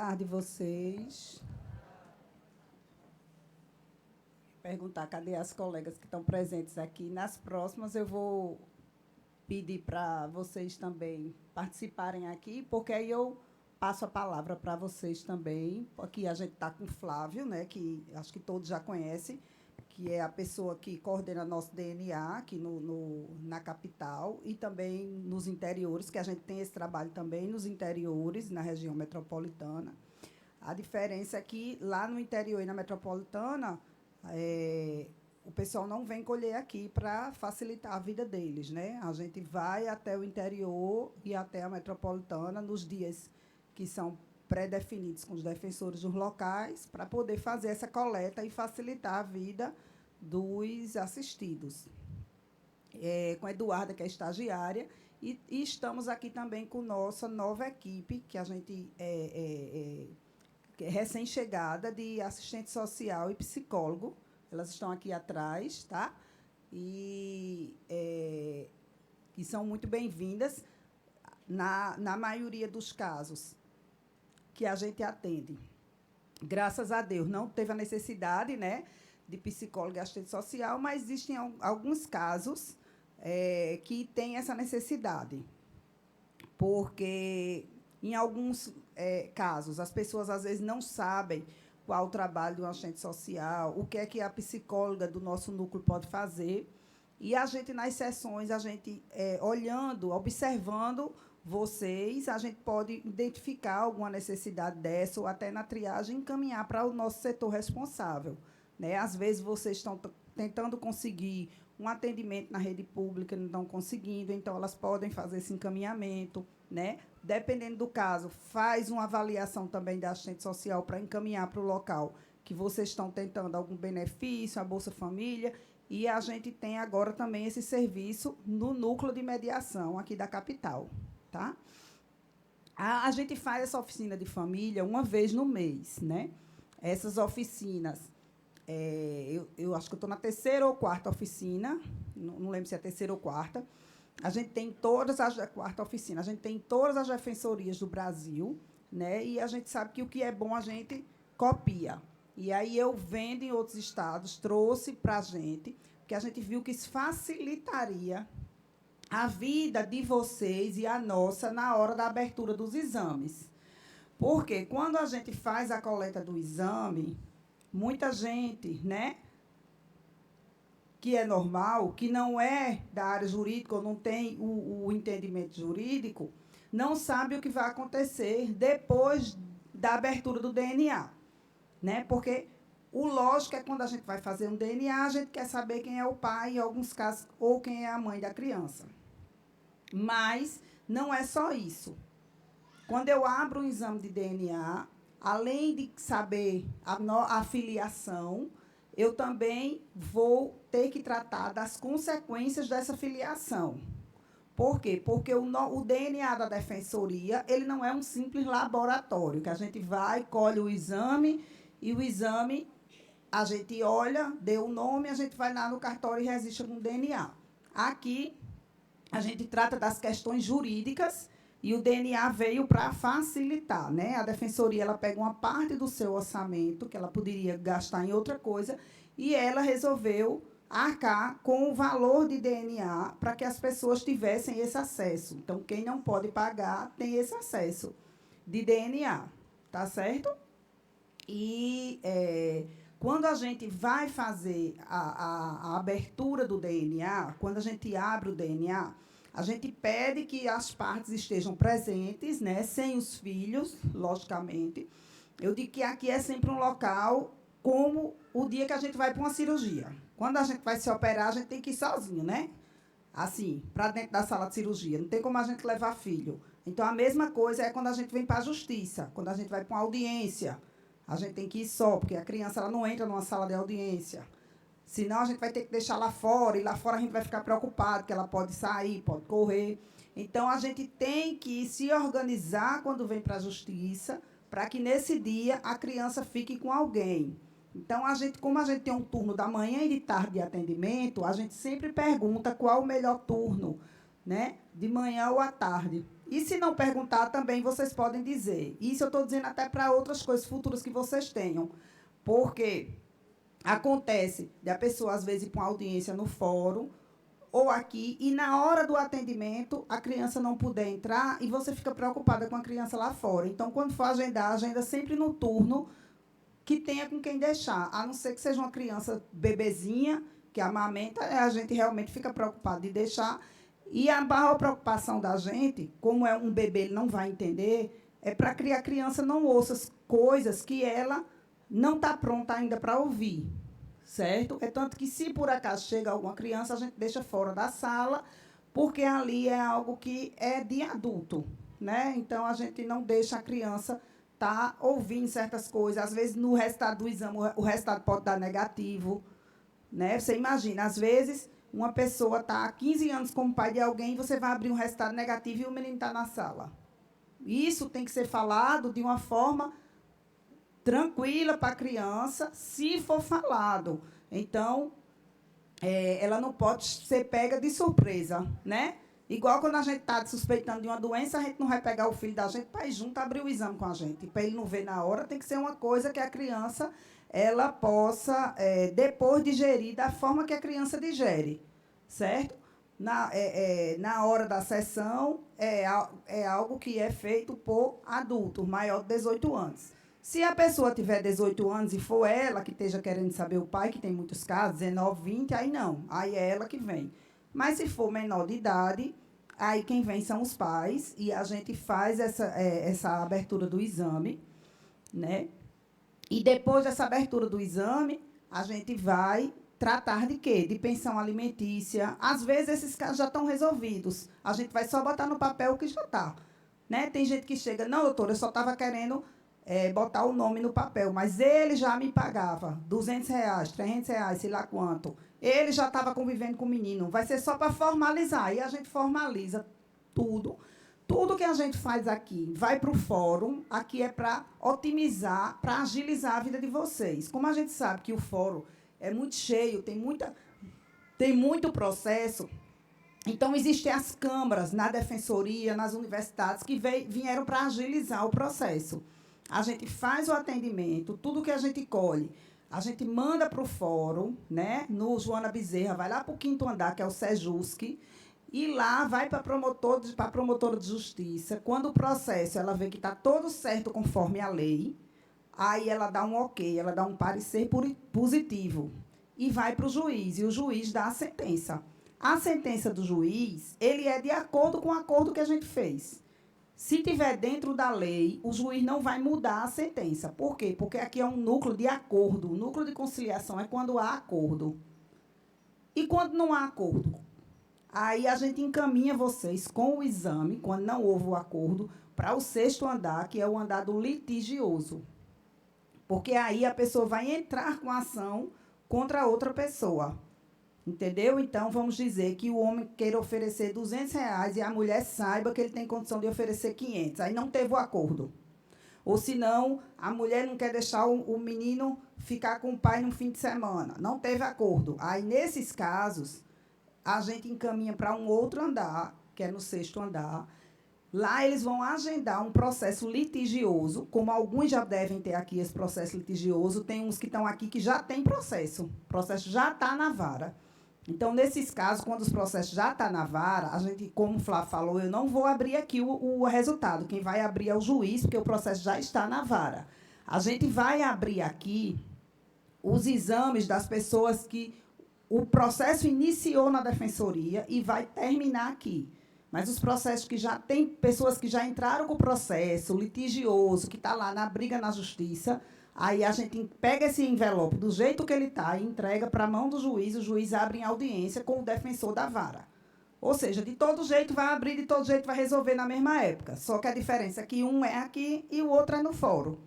tarde, vocês. Perguntar cadê as colegas que estão presentes aqui. Nas próximas, eu vou pedir para vocês também participarem aqui, porque aí eu passo a palavra para vocês também. Aqui a gente está com o Flávio, né, que acho que todos já conhecem, que é a pessoa que coordena nosso DNA aqui na capital e também nos interiores, que a gente tem esse trabalho também nos interiores, na região metropolitana. A diferença é que lá no interior e na metropolitana, o pessoal não vem colher aqui para facilitar a vida deles, né? A gente vai até o interior e até a metropolitana nos dias que são pré-definidos com os defensores dos locais para poder fazer essa coleta e facilitar a vida dos assistidos. Com a Eduarda, que é estagiária, e estamos aqui também com nossa nova equipe, que a gente que é recém-chegada, de assistente social e psicólogo. Elas estão aqui atrás, tá? E são muito bem-vindas. Na maioria dos casos que a gente atende, graças a Deus, não teve a necessidade, né, de psicólogo e assistente social, mas existem alguns casos que têm essa necessidade, porque, em alguns casos, as pessoas, às vezes, não sabem qual o trabalho do assistente social, o que é que a psicóloga do nosso núcleo pode fazer. E a gente, nas sessões, a gente, olhando, observando vocês, a gente pode identificar alguma necessidade dessa, ou até na triagem encaminhar para o nosso setor responsável, né? Às vezes, vocês estão tentando conseguir um atendimento na rede pública, não estão conseguindo, então elas podem fazer esse encaminhamento, né? Dependendo do caso, faz uma avaliação também da assistente social para encaminhar para o local que vocês estão tentando algum benefício, a Bolsa Família, e a gente tem agora também esse serviço no núcleo de mediação aqui da capital, tá? A gente faz essa oficina de família uma vez no mês, né? Essas oficinas, eu acho que eu estou na terceira ou quarta oficina, não lembro se é a terceira ou quarta. A gente tem todas as quarta oficina, a gente tem todas as defensorias do Brasil, né? E a gente sabe que o que é bom a gente copia. E aí eu vendo em outros estados, trouxe para a gente, porque a gente viu que isso facilitaria a vida de vocês e a nossa na hora da abertura dos exames. Porque quando a gente faz a coleta do exame, muita gente, né, que é normal, que não é da área jurídica, ou não tem o entendimento jurídico, não sabe o que vai acontecer depois da abertura do DNA, né? Porque o lógico é quando a gente vai fazer um DNA, a gente quer saber quem é o pai, em alguns casos, ou quem é a mãe da criança. Mas não é só isso. Quando eu abro um exame de DNA, além de saber a filiação, eu também vou ter que tratar das consequências dessa filiação. Por quê? Porque o DNA da defensoria, ele não é um simples laboratório, que a gente vai, colhe o exame, e o exame, a gente olha, deu o nome, a gente vai lá no cartório e registra com o DNA. Aqui, a gente trata das questões jurídicas, e o DNA veio para facilitar, né? A defensoria, ela pega uma parte do seu orçamento, que ela poderia gastar em outra coisa, e ela resolveu arcar com o valor de DNA para que as pessoas tivessem esse acesso. Então, quem não pode pagar tem esse acesso de DNA, tá certo? E quando a gente vai fazer a abertura do DNA, quando a gente abre o DNA, a gente pede que as partes estejam presentes, né, sem os filhos, logicamente. Eu digo que aqui é sempre um local como o dia que a gente vai para uma cirurgia. Quando a gente vai se operar, a gente tem que ir sozinho, né? Assim, para dentro da sala de cirurgia. Não tem como a gente levar filho. Então, a mesma coisa é quando a gente vem para a justiça, quando a gente vai para uma audiência. A gente tem que ir só, porque a criança ela não entra numa sala de audiência. Senão, a gente vai ter que deixar lá fora, e lá fora a gente vai ficar preocupado, que ela pode sair, pode correr. Então, a gente tem que se organizar quando vem para a justiça, para que, nesse dia, a criança fique com alguém. Então, como a gente tem um turno da manhã e de tarde de atendimento, a gente sempre pergunta qual o melhor turno, né? De manhã ou à tarde. E se não perguntar, também vocês podem dizer. Isso eu estou dizendo até para outras coisas futuras que vocês tenham. Porque acontece de a pessoa, às vezes, ir para uma audiência no fórum ou aqui, e na hora do atendimento, a criança não puder entrar e você fica preocupada com a criança lá fora. Então, quando for agendar, agenda sempre no turno que tenha com quem deixar, a não ser que seja uma criança bebezinha, que amamenta, a gente realmente fica preocupado de deixar. E a maior preocupação da gente, como é um bebê, ele não vai entender, é para que a criança não ouça as coisas que ela não está pronta ainda para ouvir, certo? É tanto que, se por acaso chega alguma criança, a gente deixa fora da sala, porque ali é algo que é de adulto, né? Então, a gente não deixa a criança tá ouvindo certas coisas. Às vezes, no resultado do exame, o resultado pode dar negativo, né? Você imagina, às vezes, uma pessoa está há 15 anos como pai de alguém e você vai abrir um resultado negativo e o menino está na sala. Isso tem que ser falado de uma forma tranquila para a criança, se for falado. Então, ela não pode ser pega de surpresa, né? Igual quando a gente está suspeitando de uma doença, a gente não vai pegar o filho da gente para ir junto abrir o exame com a gente. Para ele não ver na hora, tem que ser uma coisa que a criança ela possa, depois, digerir da forma que a criança digere, certo? Na hora da sessão, é algo que é feito por adultos, maior de 18 anos. Se a pessoa tiver 18 anos e for ela que esteja querendo saber o pai, que tem muitos casos, 19, 20, aí não, aí é ela que vem. Mas, se for menor de idade, aí quem vem são os pais, e a gente faz essa abertura do exame, né? E depois dessa abertura do exame, a gente vai tratar de quê? De pensão alimentícia. Às vezes, esses casos já estão resolvidos. A gente vai só botar no papel o que já está. Né? Tem gente que chega, não, doutora, eu só estava querendo botar o nome no papel, mas ele já me pagava R$ 200, R$ 300, sei lá quanto. Ele já estava convivendo com o menino. Vai ser só para formalizar. E a gente formaliza tudo. Tudo que a gente faz aqui vai para o fórum. Aqui é para otimizar, para agilizar a vida de vocês. Como a gente sabe que o fórum é muito cheio, tem muito processo, então existem as câmaras na defensoria, nas universidades, que vieram para agilizar o processo. A gente faz o atendimento, tudo que a gente colhe, a gente manda para o fórum, né? No Joana Bezerra, vai lá para o 5º andar, que é o Sejusc, e lá vai para a promotora de justiça. Quando o processo ela vê que está todo certo conforme a lei, aí ela dá um ok, ela dá um parecer positivo e vai para o juiz, e o juiz dá a sentença. A sentença do juiz, ele é de acordo com o acordo que a gente fez. Se tiver dentro da lei, o juiz não vai mudar a sentença. Por quê? Porque aqui é um núcleo de acordo. O núcleo de conciliação é quando há acordo. E quando não há acordo? Aí a gente encaminha vocês com o exame, quando não houve o acordo, para o 6º andar, que é o andar do litigioso. Porque aí a pessoa vai entrar com a ação contra outra pessoa. Entendeu? Então, vamos dizer que o homem queira oferecer R$ 200 e a mulher saiba que ele tem condição de oferecer 500. Aí não teve o acordo. Ou, senão, a mulher não quer deixar o menino ficar com o pai no fim de semana. Não teve acordo. Aí, nesses casos, a gente encaminha para um outro andar, que é no 6º andar. Lá eles vão agendar um processo litigioso, como alguns já devem ter aqui esse processo litigioso. Tem uns que estão aqui que já tem processo. O processo já está na vara. Então, nesses casos, quando os processos já estão na vara, a gente, como o Flávio falou, eu não vou abrir aqui o resultado. Quem vai abrir é o juiz, porque o processo já está na vara. A gente vai abrir aqui os exames das pessoas que o processo iniciou na defensoria e vai terminar aqui. Mas os processos que já tem pessoas que já entraram com o processo litigioso, que está lá na briga na justiça, aí a gente pega esse envelope do jeito que ele está e entrega para a mão do juiz, o juiz abre em audiência com o defensor da vara. Ou seja, de todo jeito vai abrir, de todo jeito vai resolver na mesma época. Só que a diferença é que um é aqui e o outro é no fórum.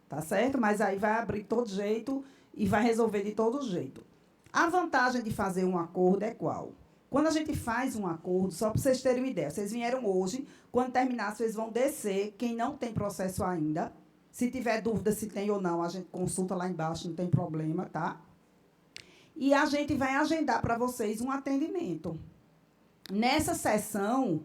Tá certo? Mas aí vai abrir de todo jeito e vai resolver de todo jeito. A vantagem de fazer um acordo é qual? Quando a gente faz um acordo, só para vocês terem uma ideia, vocês vieram hoje, quando terminar, vocês vão descer, quem não tem processo ainda. Se tiver dúvida se tem ou não, a gente consulta lá embaixo, não tem problema, tá? E a gente vai agendar para vocês um atendimento. Nessa sessão,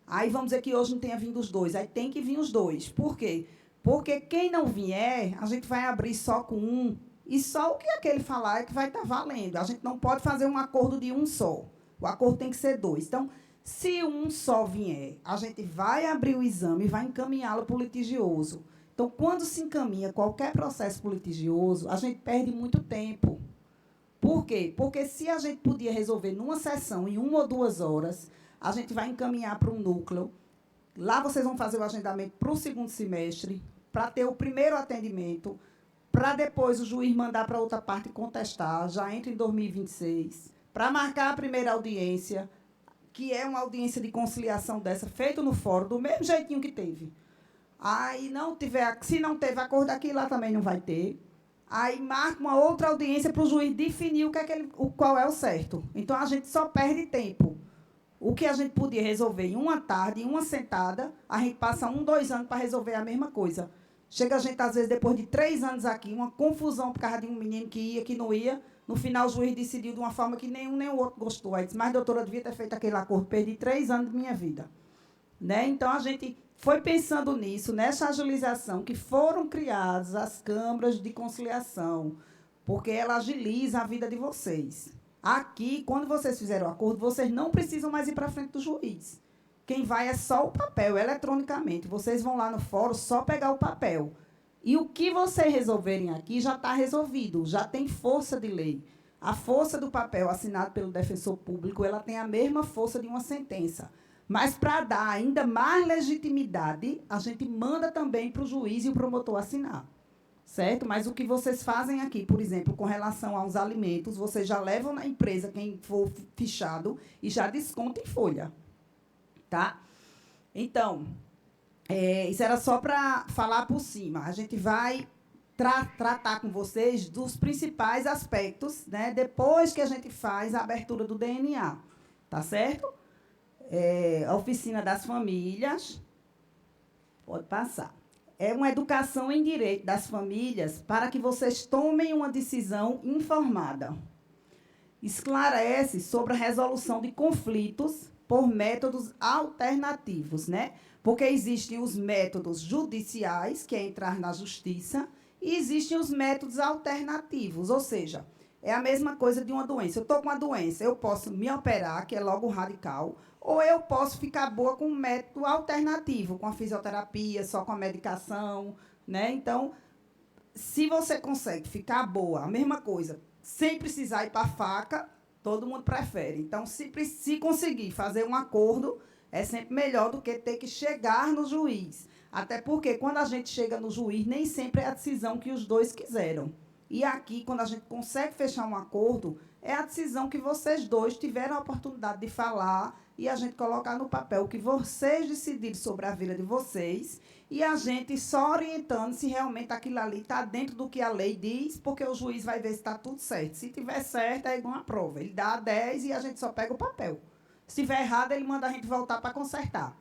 aí vamos dizer que hoje não tenha vindo os dois, aí tem que vir os dois. Por quê? Porque quem não vier, a gente vai abrir só com um, e só o que aquele falar é que vai estar valendo. A gente não pode fazer um acordo de um só. O acordo tem que ser dois. Então, se um só vier, a gente vai abrir o exame e vai encaminhá-lo para o litigioso. Então, quando se encaminha qualquer processo para o litigioso, a gente perde muito tempo. Por quê? Porque se a gente podia resolver numa sessão, em 1 ou 2 horas, a gente vai encaminhar para um núcleo. Lá vocês vão fazer o agendamento para o segundo semestre, para ter o primeiro atendimento, para depois o juiz mandar para outra parte contestar, já entra em 2026, para marcar a primeira audiência, que é uma audiência de conciliação dessa, feita no fórum, do mesmo jeitinho que teve. Aí, se não teve acordo aqui, lá também não vai ter. Aí marca uma outra audiência para o juiz definir qual é o certo. Então, a gente só perde tempo. O que a gente podia resolver em uma tarde, em uma sentada, a gente passa 1, 2 anos para resolver a mesma coisa. Chega a gente, às vezes, depois de 3 anos aqui, uma confusão por causa de um menino que ia, que não ia. No final, o juiz decidiu de uma forma que nenhum nem o outro gostou. Aí disse, mas, doutora, eu devia ter feito aquele acordo. Perdi 3 anos de minha vida. Né? Então, a gente foi pensando nisso, nessa agilização, que foram criadas as câmaras de conciliação, porque ela agiliza a vida de vocês. Aqui, quando vocês fizeram o acordo, vocês não precisam mais ir para frente do juiz. Quem vai é só o papel, eletronicamente. Vocês vão lá no fórum só pegar o papel. E o que vocês resolverem aqui já está resolvido, já tem força de lei. A força do papel assinado pelo defensor público, ela tem a mesma força de uma sentença. Mas, para dar ainda mais legitimidade, a gente manda também para o juiz e o promotor assinar. Certo? Mas o que vocês fazem aqui, por exemplo, com relação aos alimentos, vocês já levam na empresa, quem for fichado, e já desconta em folha. Tá? Então, isso era só para falar por cima. A gente vai tratar com vocês dos principais aspectos, né, depois que a gente faz a abertura do DNA. Tá certo? A oficina das famílias, pode passar. É uma educação em direito das famílias para que vocês tomem uma decisão informada. Esclarece sobre a resolução de conflitos por métodos alternativos, né? Porque existem os métodos judiciais, que é entrar na justiça, e existem os métodos alternativos, ou seja, é a mesma coisa de uma doença. Eu estou com uma doença, eu posso me operar, que é logo radical, ou eu posso ficar boa com um método alternativo, com a fisioterapia, só com a medicação, né? Então, se você consegue ficar boa, a mesma coisa, sem precisar ir para a faca, todo mundo prefere. Então, se conseguir fazer um acordo, é sempre melhor do que ter que chegar no juiz. Até porque, quando a gente chega no juiz, nem sempre é a decisão que os dois quiseram. E aqui, quando a gente consegue fechar um acordo, é a decisão que vocês dois tiveram a oportunidade de falar e a gente colocar no papel o que vocês decidiram sobre a vida de vocês e a gente só orientando se realmente aquilo ali está dentro do que a lei diz, porque o juiz vai ver se está tudo certo. Se tiver certo, é igual a prova. Ele dá 10 e a gente só pega o papel. Se tiver errado, ele manda a gente voltar para consertar.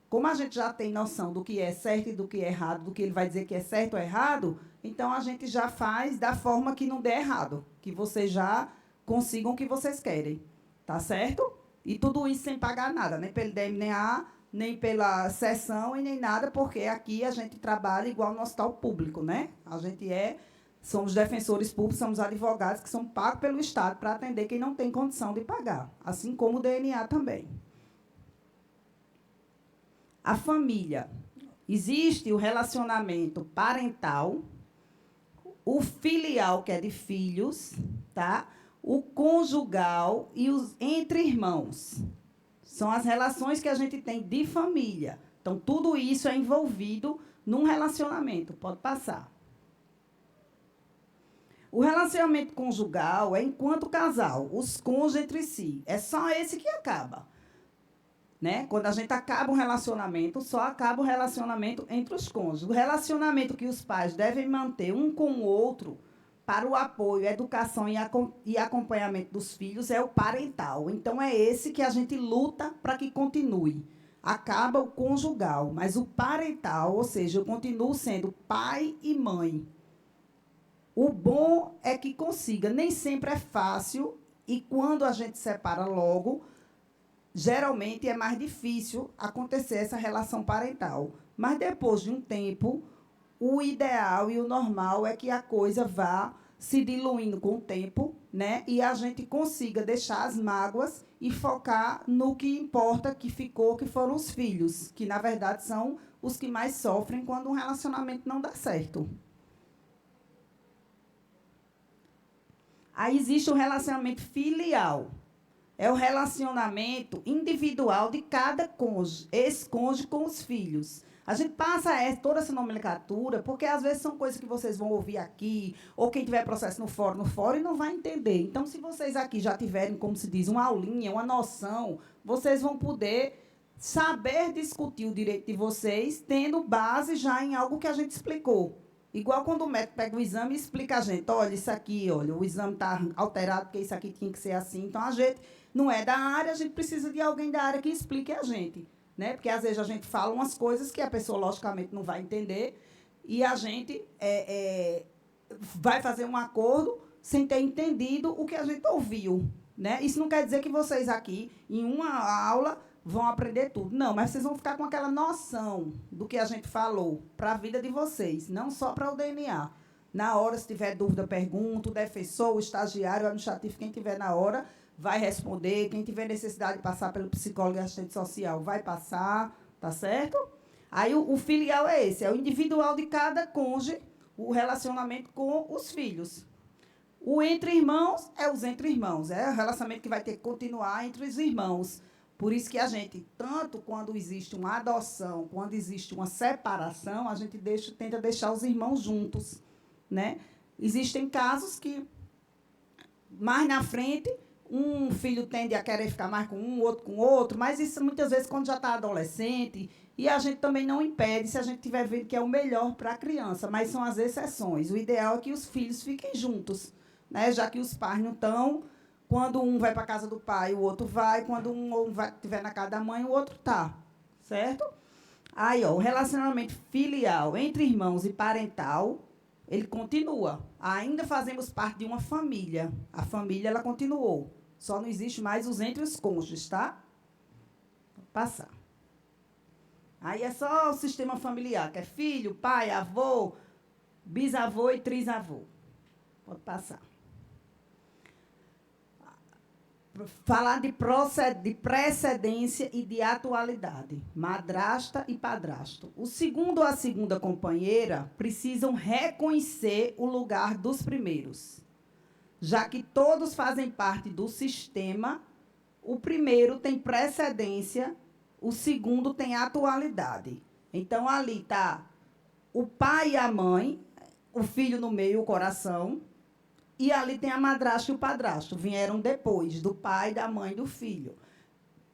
Como a gente já tem noção do que é certo e do que é errado, do que ele vai dizer que é certo ou errado, então a gente já faz da forma que não der errado, que vocês já consigam o que vocês querem. Tá certo? E tudo isso sem pagar nada, nem pelo DNA, nem pela sessão e nem nada, porque aqui a gente trabalha igual no hospital público, né? A gente somos defensores públicos, somos advogados que são pagos pelo Estado para atender quem não tem condição de pagar, assim como o DNA também. A família. Existe o relacionamento parental, o filial, que é de filhos, tá? O conjugal e os entre irmãos. São as relações que a gente tem de família. Então, tudo isso é envolvido num relacionamento. Pode passar. O relacionamento conjugal é enquanto casal, os cônjuges entre si. É só esse que acaba. Né? Quando a gente acaba um relacionamento, só acaba o relacionamento entre os cônjuges. O relacionamento que os pais devem manter um com o outro para o apoio, educação e acompanhamento dos filhos é o parental. Então, é esse que a gente luta para que continue. Acaba o conjugal, mas o parental, ou seja, eu continuo sendo pai e mãe. O bom é que consiga. Nem sempre é fácil, e quando a gente separa logo, geralmente é mais difícil acontecer essa relação parental. Mas, depois de um tempo, o ideal e o normal é que a coisa vá se diluindo com o tempo, né? E a gente consiga deixar as mágoas e focar no que importa, que ficou, que foram os filhos, que, na verdade, são os que mais sofrem quando um relacionamento não dá certo. Aí existe o relacionamento filial. É o relacionamento individual de cada cônjuge, ex-cônjuge com os filhos. A gente passa toda essa nomenclatura, porque às vezes são coisas que vocês vão ouvir aqui, ou quem tiver processo no fórum, e não vai entender. Então, se vocês aqui já tiverem, como se diz, uma aulinha, uma noção, vocês vão poder saber discutir o direito de vocês, tendo base já em algo que a gente explicou. Igual quando o médico pega o exame e explica a gente, olha, isso aqui, olha, o exame está alterado, porque isso aqui tinha que ser assim. Então, a gente não é da área, a gente precisa de alguém da área que explique a gente. Né? Porque, às vezes, a gente fala umas coisas que a pessoa, logicamente, não vai entender e a gente vai fazer um acordo sem ter entendido o que a gente ouviu. Né? Isso não quer dizer que vocês aqui, em uma aula, vão aprender tudo. Não, mas vocês vão ficar com aquela noção do que a gente falou para a vida de vocês, não só para o DNA. Na hora, se tiver dúvida, pergunta, o defensor, o estagiário, o administrativo, quem tiver na hora, vai responder. Quem tiver necessidade de passar pelo psicólogo e assistente social, vai passar, tá certo? Aí, o filial é esse, é o individual de cada cônjuge, o relacionamento com os filhos. O entre irmãos é os entre irmãos, é o relacionamento que vai ter que continuar entre os irmãos. Por isso que a gente, tanto quando existe uma adoção, quando existe uma separação, a gente tenta deixar os irmãos juntos. Né? Existem casos que, mais na frente, um filho tende a querer ficar mais com um, outro com outro, mas isso, muitas vezes, quando já está adolescente, e a gente também não impede, se a gente estiver vendo que é o melhor para a criança, mas são as exceções. O ideal é que os filhos fiquem juntos, né? Já que os pais não estão. Quando um vai para a casa do pai, o outro vai. Quando um estiver na casa da mãe, o outro está. Certo? Aí, ó, o relacionamento filial entre irmãos e parental, ele continua. Ainda fazemos parte de uma família. A família, ela continuou. Só não existe mais os entre os cônjuges, tá? Vou passar. Aí é só o sistema familiar, que é filho, pai, avô, bisavô e trisavô. Pode passar. Falar de precedência e de atualidade. Madrasta e padrasto. O segundo ou a segunda companheira precisam reconhecer o lugar dos primeiros. Já que todos fazem parte do sistema, o primeiro tem precedência, o segundo tem atualidade. Então, ali está o pai e a mãe, o filho no meio, o coração. E ali tem a madrasta e o padrasto. Vieram depois, do pai, da mãe e do filho.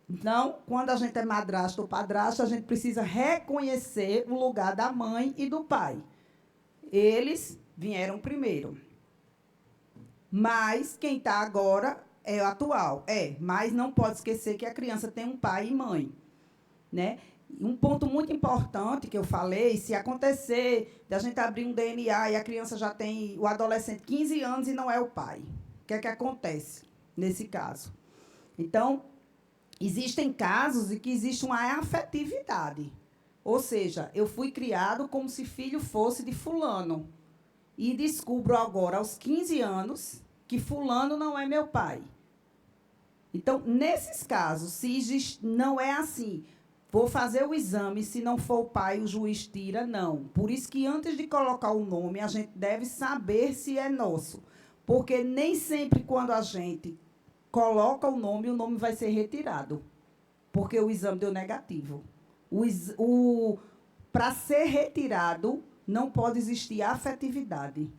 Então, quando a gente é madrasta ou padrasto, a gente precisa reconhecer o lugar da mãe e do pai. Eles vieram primeiro. Mas quem está agora é o atual. Mas não pode esquecer que a criança tem um pai e mãe. Né? Um ponto muito importante que eu falei, se acontecer de a gente abrir um DNA e a criança já tem, o adolescente, 15 anos e não é o pai. O que é que acontece nesse caso? Então, existem casos em que existe uma afetividade. Ou seja, eu fui criado como se filho fosse de fulano. E descubro agora, aos 15 anos, que fulano não é meu pai. Então, nesses casos, se existe, não é assim. Vou fazer o exame, se não for o pai, o juiz tira, não. Por isso que, antes de colocar o nome, a gente deve saber se é nosso. Porque nem sempre, quando a gente coloca o nome vai ser retirado. Porque o exame deu negativo. Para ser retirado, não pode existir afetividade.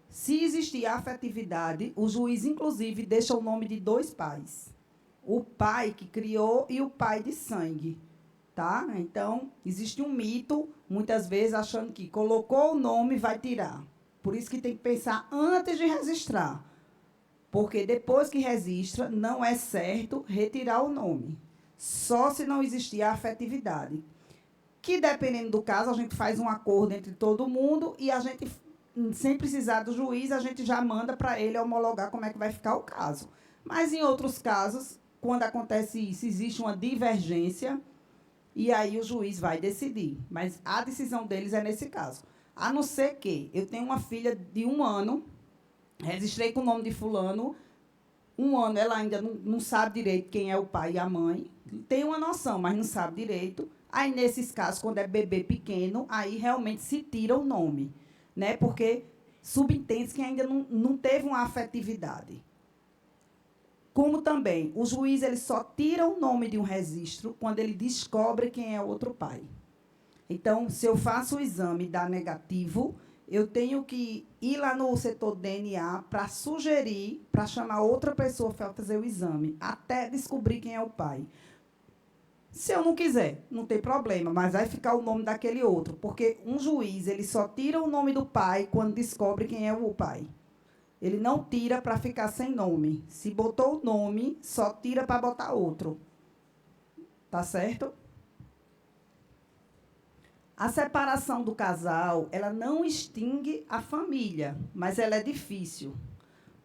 Se existir afetividade, o juiz, inclusive, deixa o nome de 2 pais. O pai que criou e o pai de sangue. Tá? Então, existe um mito, muitas vezes, achando que colocou o nome, vai tirar. Por isso que tem que pensar antes de registrar. Porque depois que registra, não é certo retirar o nome. Só se não existir a afetividade. Que, dependendo do caso, a gente faz um acordo entre todo mundo e a gente, sem precisar do juiz, a gente já manda para ele homologar como é que vai ficar o caso. Mas, em outros casos, quando acontece isso, existe uma divergência e aí o juiz vai decidir. Mas a decisão deles é nesse caso. A não ser que eu tenho uma filha de 1 ano, registrei com o nome de fulano, 1 ano ela ainda não sabe direito quem é o pai e a mãe, tem uma noção, mas não sabe direito. Aí, nesses casos, quando é bebê pequeno, aí realmente se tira o nome, né? Porque subentende que ainda não teve uma afetividade. Como também, o juiz ele só tira o nome de um registro quando ele descobre quem é o outro pai. Então, se eu faço o exame e dá negativo, eu tenho que ir lá no setor DNA para sugerir, para chamar outra pessoa para fazer o exame, até descobrir quem é o pai. Se eu não quiser, não tem problema, mas vai ficar o nome daquele outro, porque um juiz ele só tira o nome do pai quando descobre quem é o pai. Ele não tira para ficar sem nome. Se botou o nome, só tira para botar outro. Tá certo? A separação do casal, ela não extingue a família, mas ela é difícil.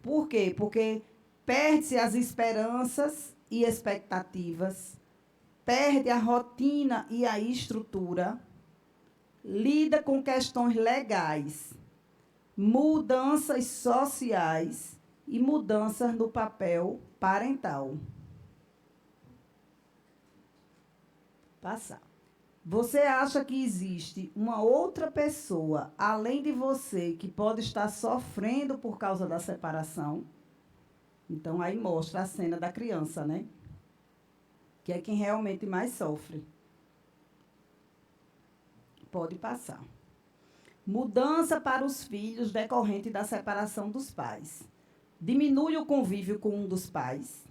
Por quê? Porque perde-se as esperanças e expectativas, perde a rotina e a estrutura, lida com questões legais, mudanças sociais e mudanças no papel parental. Passar. Você acha que existe uma outra pessoa, além de você, que pode estar sofrendo por causa da separação? Então, aí mostra a cena da criança, né? Que é quem realmente mais sofre. Pode passar. Mudança para os filhos decorrente da separação dos pais. Diminui o convívio com um dos pais.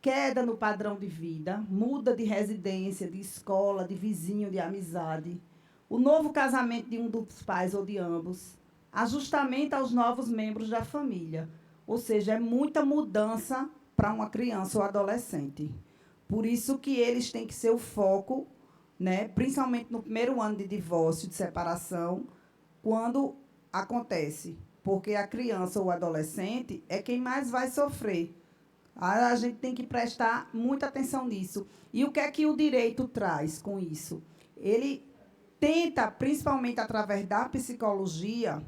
Queda no padrão de vida, muda de residência, de escola, de vizinho, de amizade. O novo casamento de um dos pais ou de ambos. Ajustamento aos novos membros da família. Ou seja, é muita mudança para uma criança ou adolescente. Por isso que eles têm que ser o foco, né, principalmente no primeiro ano de divórcio, de separação, quando acontece. Porque a criança ou o adolescente é quem mais vai sofrer. A gente tem que prestar muita atenção nisso. E o que é que o direito traz com isso? Ele tenta, principalmente através da psicologia,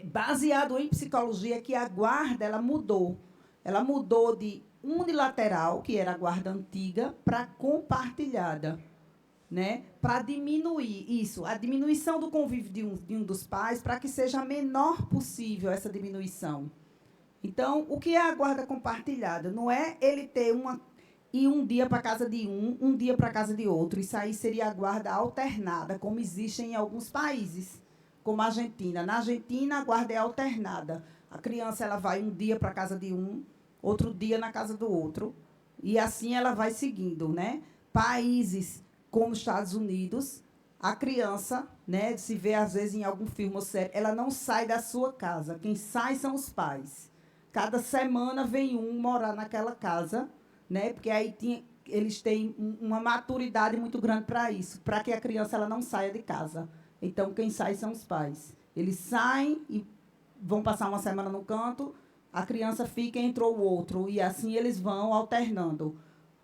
baseado em psicologia, que a guarda ela mudou. Ela mudou de unilateral, que era a guarda antiga, para compartilhada, né? Para diminuir isso, a diminuição do convívio de um dos pais, para que seja a menor possível essa diminuição. Então, o que é a guarda compartilhada? Não é ele ter ir um dia para a casa de um dia para a casa de outro. Isso aí seria a guarda alternada, como existe em alguns países, como a Argentina. Na Argentina, a guarda é alternada. A criança ela vai um dia para a casa de um, outro dia na casa do outro, e assim ela vai seguindo, né? Países como os Estados Unidos, a criança, né, se vê às vezes em algum filme ou série, ela não sai da sua casa. Quem sai são os pais. Cada semana vem um morar naquela casa, né? Porque aí eles têm uma maturidade muito grande para isso, para que a criança ela não saia de casa. Então, quem sai são os pais. Eles saem e vão passar uma semana no canto, a criança fica e entrou o outro, e assim eles vão alternando,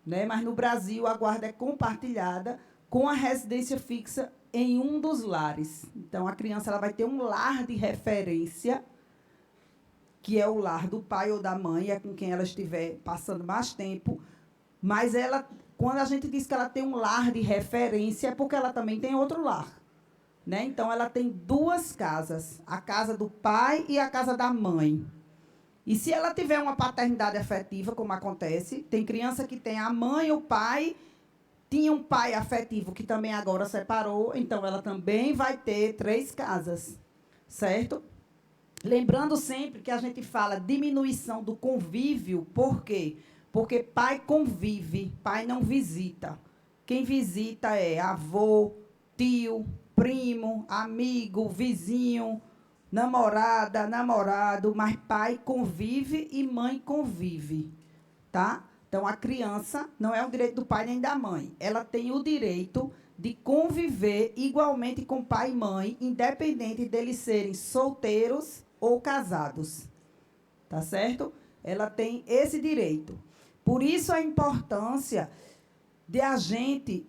né? Mas, no Brasil, a guarda é compartilhada com a residência fixa em um dos lares. Então, a criança ela vai ter um lar de referência, que é o lar do pai ou da mãe, é com quem ela estiver passando mais tempo, mas ela, quando a gente diz que ela tem um lar de referência, é porque ela também tem outro lar, né? Então, ela tem 2 casas, a casa do pai e a casa da mãe. E se ela tiver uma paternidade afetiva, como acontece, tem criança que tem a mãe, o pai, tinha um pai afetivo que também agora separou, então ela também vai ter 3 casas, certo? Lembrando sempre que a gente fala diminuição do convívio, por quê? Porque pai convive, pai não visita. Quem visita é avô, tio, primo, amigo, vizinho, namorada, namorado, mas pai convive e mãe convive, tá? Então, a criança não é o direito do pai nem da mãe. Ela tem o direito de conviver igualmente com pai e mãe, independente deles serem solteiros ou casados. Tá certo? ela tem esse direito. Por isso, a importância de a gente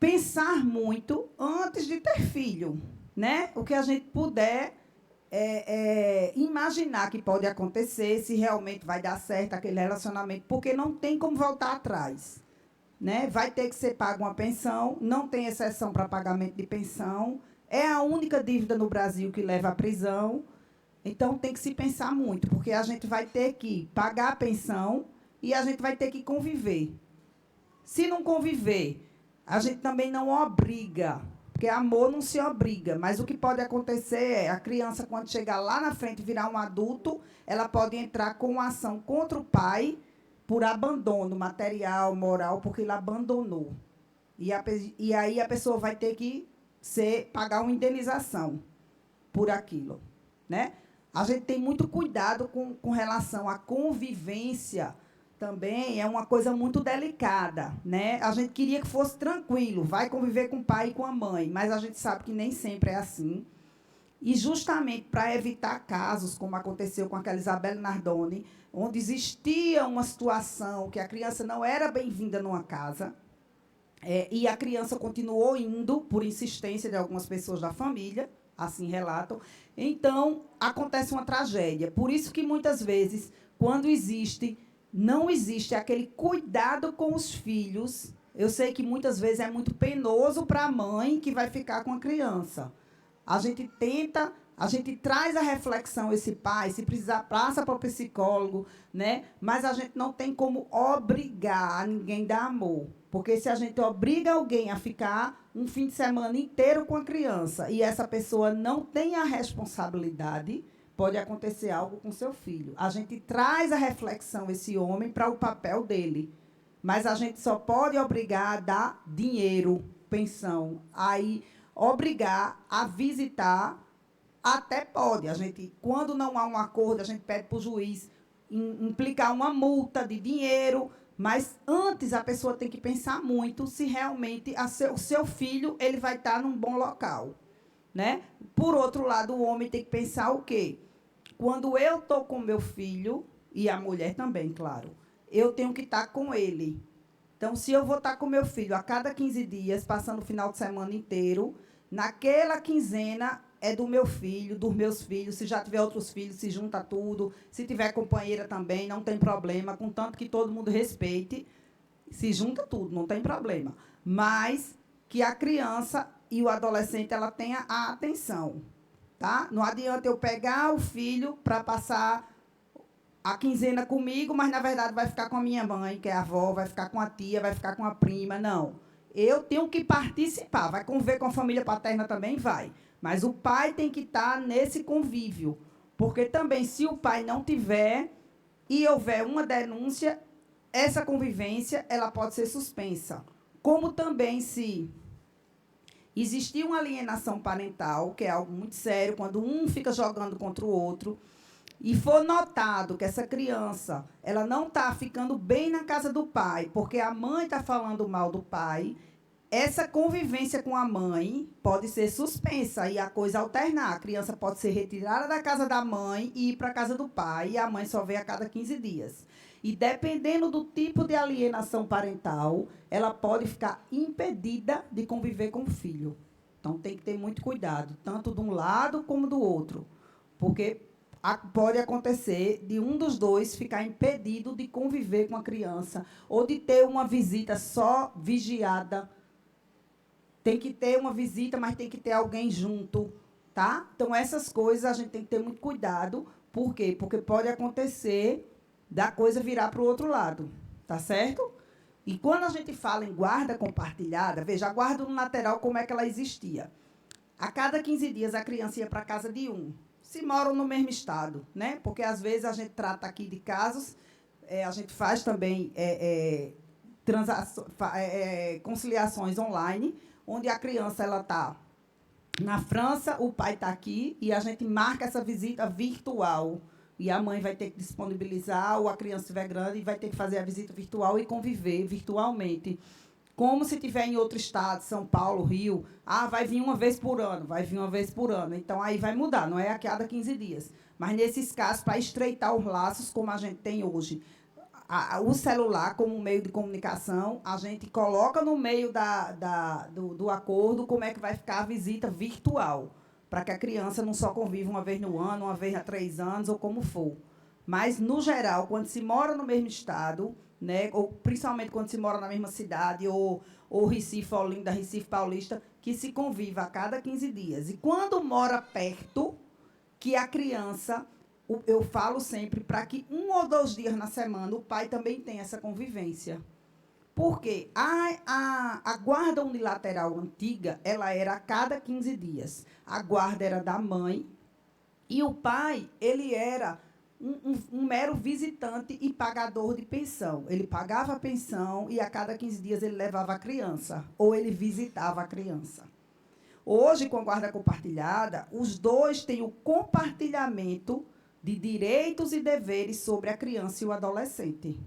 pensar muito antes de ter filho, né? O que a gente puder imaginar que pode acontecer, se realmente vai dar certo aquele relacionamento, porque não tem como voltar atrás, né? Vai ter que ser paga uma pensão, não tem exceção para pagamento de pensão, é a única dívida no Brasil que leva à prisão, então tem que se pensar muito, porque a gente vai ter que pagar a pensão e a gente vai ter que conviver. Se não conviver, a gente também não obriga, porque amor não se obriga, mas o que pode acontecer é a criança, quando chegar lá na frente e virar um adulto, ela pode entrar com uma ação contra o pai por abandono material, moral, porque ele abandonou. E aí a pessoa vai ter que pagar uma indenização por aquilo, né? A gente tem muito cuidado com relação à convivência. Também é uma coisa muito delicada, né? A gente queria que fosse tranquilo, vai conviver com o pai e com a mãe, mas a gente sabe que nem sempre é assim. E justamente para evitar casos como aconteceu com aquela Isabelle Nardoni, onde existia uma situação que a criança não era bem-vinda numa casa, e a criança continuou indo por insistência de algumas pessoas da família, assim relatam. Então, acontece uma tragédia. Por isso que, muitas vezes, quando não existe aquele cuidado com os filhos. Eu sei que muitas vezes é muito penoso para a mãe que vai ficar com a criança. A gente traz a reflexão, esse pai, se precisar, passa para o psicólogo, né? Mas a gente não tem como obrigar ninguém a dar amor. Porque se a gente obriga alguém a ficar um fim de semana inteiro com a criança e essa pessoa não tem a responsabilidade, pode acontecer algo com seu filho. A gente traz a reflexão, esse homem, para o papel dele. Mas a gente só pode obrigar a dar dinheiro, pensão. Aí, obrigar a visitar, até pode. A gente, quando não há um acordo, a gente pede para o juiz implicar uma multa de dinheiro, mas antes a pessoa tem que pensar muito se realmente o seu filho ele vai estar num bom local, né? Por outro lado, o homem tem que pensar o quê? Quando eu estou com meu filho, e a mulher também, claro, eu tenho que estar com ele. Então, se eu vou estar com meu filho a cada 15 dias, passando o final de semana inteiro, naquela quinzena é do meu filho, dos meus filhos. Se já tiver outros filhos, se junta tudo. Se tiver companheira também, não tem problema, contanto que todo mundo respeite. Se junta tudo, não tem problema. Mas que a criança e o adolescente ela tenha a atenção. Tá? Não adianta eu pegar o filho para passar a quinzena comigo, mas, na verdade, vai ficar com a minha mãe, que é a avó, vai ficar com a tia, vai ficar com a prima. Não. Eu tenho que participar. Vai conviver com a família paterna também? Vai. Mas o pai tem que estar nesse convívio. Porque também, se o pai não tiver e houver uma denúncia, essa convivência ela pode ser suspensa. Como também, se existir uma alienação parental, que é algo muito sério, quando um fica jogando contra o outro, e for notado que essa criança ela não está ficando bem na casa do pai, porque a mãe está falando mal do pai, essa convivência com a mãe pode ser suspensa e a coisa alternar. A criança pode ser retirada da casa da mãe e ir para a casa do pai, e a mãe só vê a cada 15 dias. E, dependendo do tipo de alienação parental, ela pode ficar impedida de conviver com o filho. Então, tem que ter muito cuidado, tanto de um lado como do outro, porque pode acontecer de um dos dois ficar impedido de conviver com a criança ou de ter uma visita só vigiada. Tem que ter uma visita, mas tem que ter alguém junto, tá? Então, essas coisas a gente tem que ter muito cuidado. Por quê? Porque pode acontecer da coisa virar para o outro lado, tá certo? E quando a gente fala em guarda compartilhada, veja, a guarda unilateral, como é que ela existia? A cada 15 dias, a criança ia para a casa de um. Se moram no mesmo estado, né? Porque, às vezes, a gente trata aqui de casos, a gente faz também conciliações online, onde a criança está na França, o pai está aqui, e a gente marca essa visita virtual. E a mãe vai ter que disponibilizar, ou a criança estiver grande, e vai ter que fazer a visita virtual e conviver virtualmente. Como se estiver em outro estado, São Paulo, Rio, vai vir uma vez por ano, vai vir uma vez por ano. Então, aí vai mudar, não é a cada 15 dias. Mas, nesses casos, para estreitar os laços, como a gente tem hoje, o celular como meio de comunicação, a gente coloca no meio do acordo como é que vai ficar a visita virtual, para que a criança não só conviva uma vez no ano, uma vez a 3 anos, ou como for. Mas, no geral, quando se mora no mesmo estado, né, ou principalmente quando se mora na mesma cidade, ou Recife, Olinda, Recife Paulista, que se conviva a cada 15 dias. E quando mora perto, que a criança, eu falo sempre, para que 1 ou 2 dias na semana o pai também tenha essa convivência. Porque a guarda unilateral antiga, ela era a cada 15 dias. A guarda era da mãe e o pai, ele era um mero visitante e pagador de pensão. Ele pagava a pensão e a cada 15 dias ele levava a criança ou ele visitava a criança. Hoje, com a guarda compartilhada, os dois têm o compartilhamento de direitos e deveres sobre a criança e o adolescente.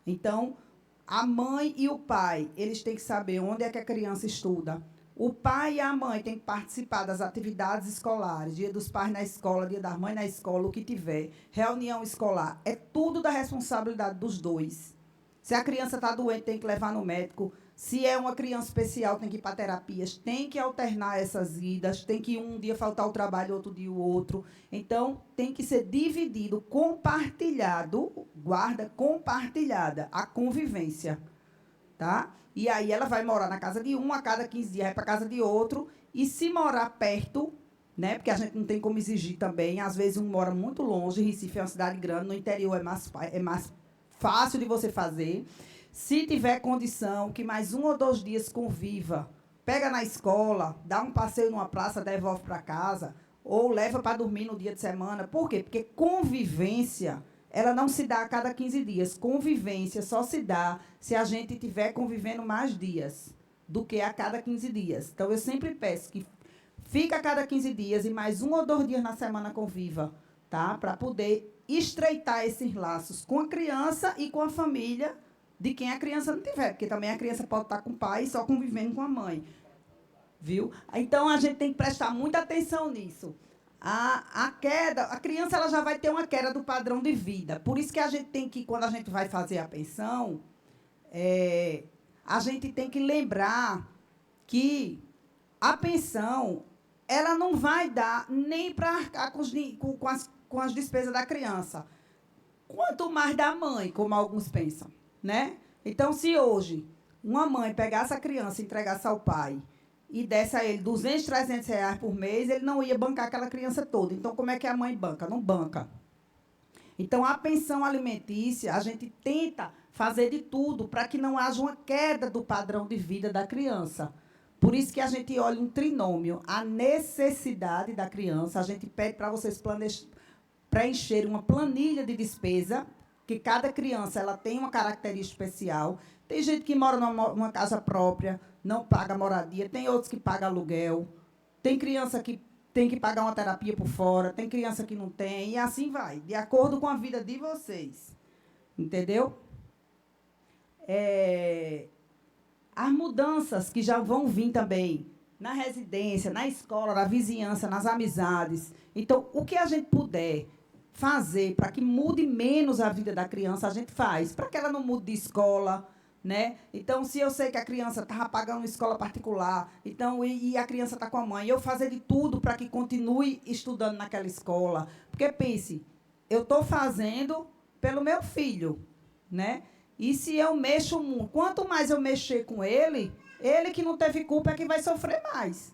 Então, a mãe e o pai, eles têm que saber onde é que a criança estuda. O pai e a mãe têm que participar das atividades escolares, dia dos pais na escola, dia das mães na escola, o que tiver, reunião escolar. É tudo da responsabilidade dos dois. Se a criança está doente, tem que levar no médico. Se é uma criança especial, tem que ir para terapias, tem que alternar essas idas, tem que um dia faltar o trabalho, outro dia o outro. Então, tem que ser dividido, compartilhado, guarda compartilhada, a convivência. Tá? E aí ela vai morar na casa de um, a cada 15 dias vai para a casa de outro, e se morar perto, né, porque a gente não tem como exigir também, às vezes um mora muito longe, Recife é uma cidade grande, no interior é mais fácil de você fazer. Se tiver condição, que mais 1 ou 2 dias conviva, pega na escola, dá um passeio numa praça, devolve para casa, ou leva para dormir no dia de semana. Por quê? Porque convivência, ela não se dá a cada 15 dias. Convivência só se dá se a gente estiver convivendo mais dias do que a cada 15 dias. Então, eu sempre peço que fique a cada 15 dias e mais 1 ou 2 dias na semana conviva, tá? Para poder estreitar esses laços com a criança e com a família de quem a criança não tiver, porque também a criança pode estar com o pai só convivendo com a mãe. Viu? Então, a gente tem que prestar muita atenção nisso. A criança ela já vai ter uma queda do padrão de vida. Por isso que a gente tem que, quando a gente vai fazer a pensão, a gente tem que lembrar que a pensão ela não vai dar nem para arcar com as despesas da criança, quanto mais da mãe, como alguns pensam. Né? Então, se hoje uma mãe pegasse a criança e entregasse ao pai e desse a ele 200, 300 reais por mês, ele não ia bancar aquela criança toda. Então, como é que a mãe banca? Não banca. Então, a pensão alimentícia, a gente tenta fazer de tudo para que não haja uma queda do padrão de vida da criança. Por isso que a gente olha um trinômio, a necessidade da criança. A gente pede para vocês preencher uma planilha de despesa, que cada criança ela tem uma característica especial. Tem gente que mora numa casa própria, não paga moradia, tem outros que pagam aluguel, tem criança que tem que pagar uma terapia por fora, tem criança que não tem, e assim vai, de acordo com a vida de vocês. Entendeu? As mudanças que já vão vir também na residência, na escola, na vizinhança, nas amizades. Então, o que a gente puder fazer para que mude menos a vida da criança, a gente faz, para que ela não mude de escola, né? Então, se eu sei que a criança estava pagando uma escola particular, então, e a criança está com a mãe, eu fazer de tudo para que continue estudando naquela escola. Porque, pense, eu estou fazendo pelo meu filho, né? E se eu mexo muito, quanto mais eu mexer com ele que não teve culpa é que vai sofrer mais.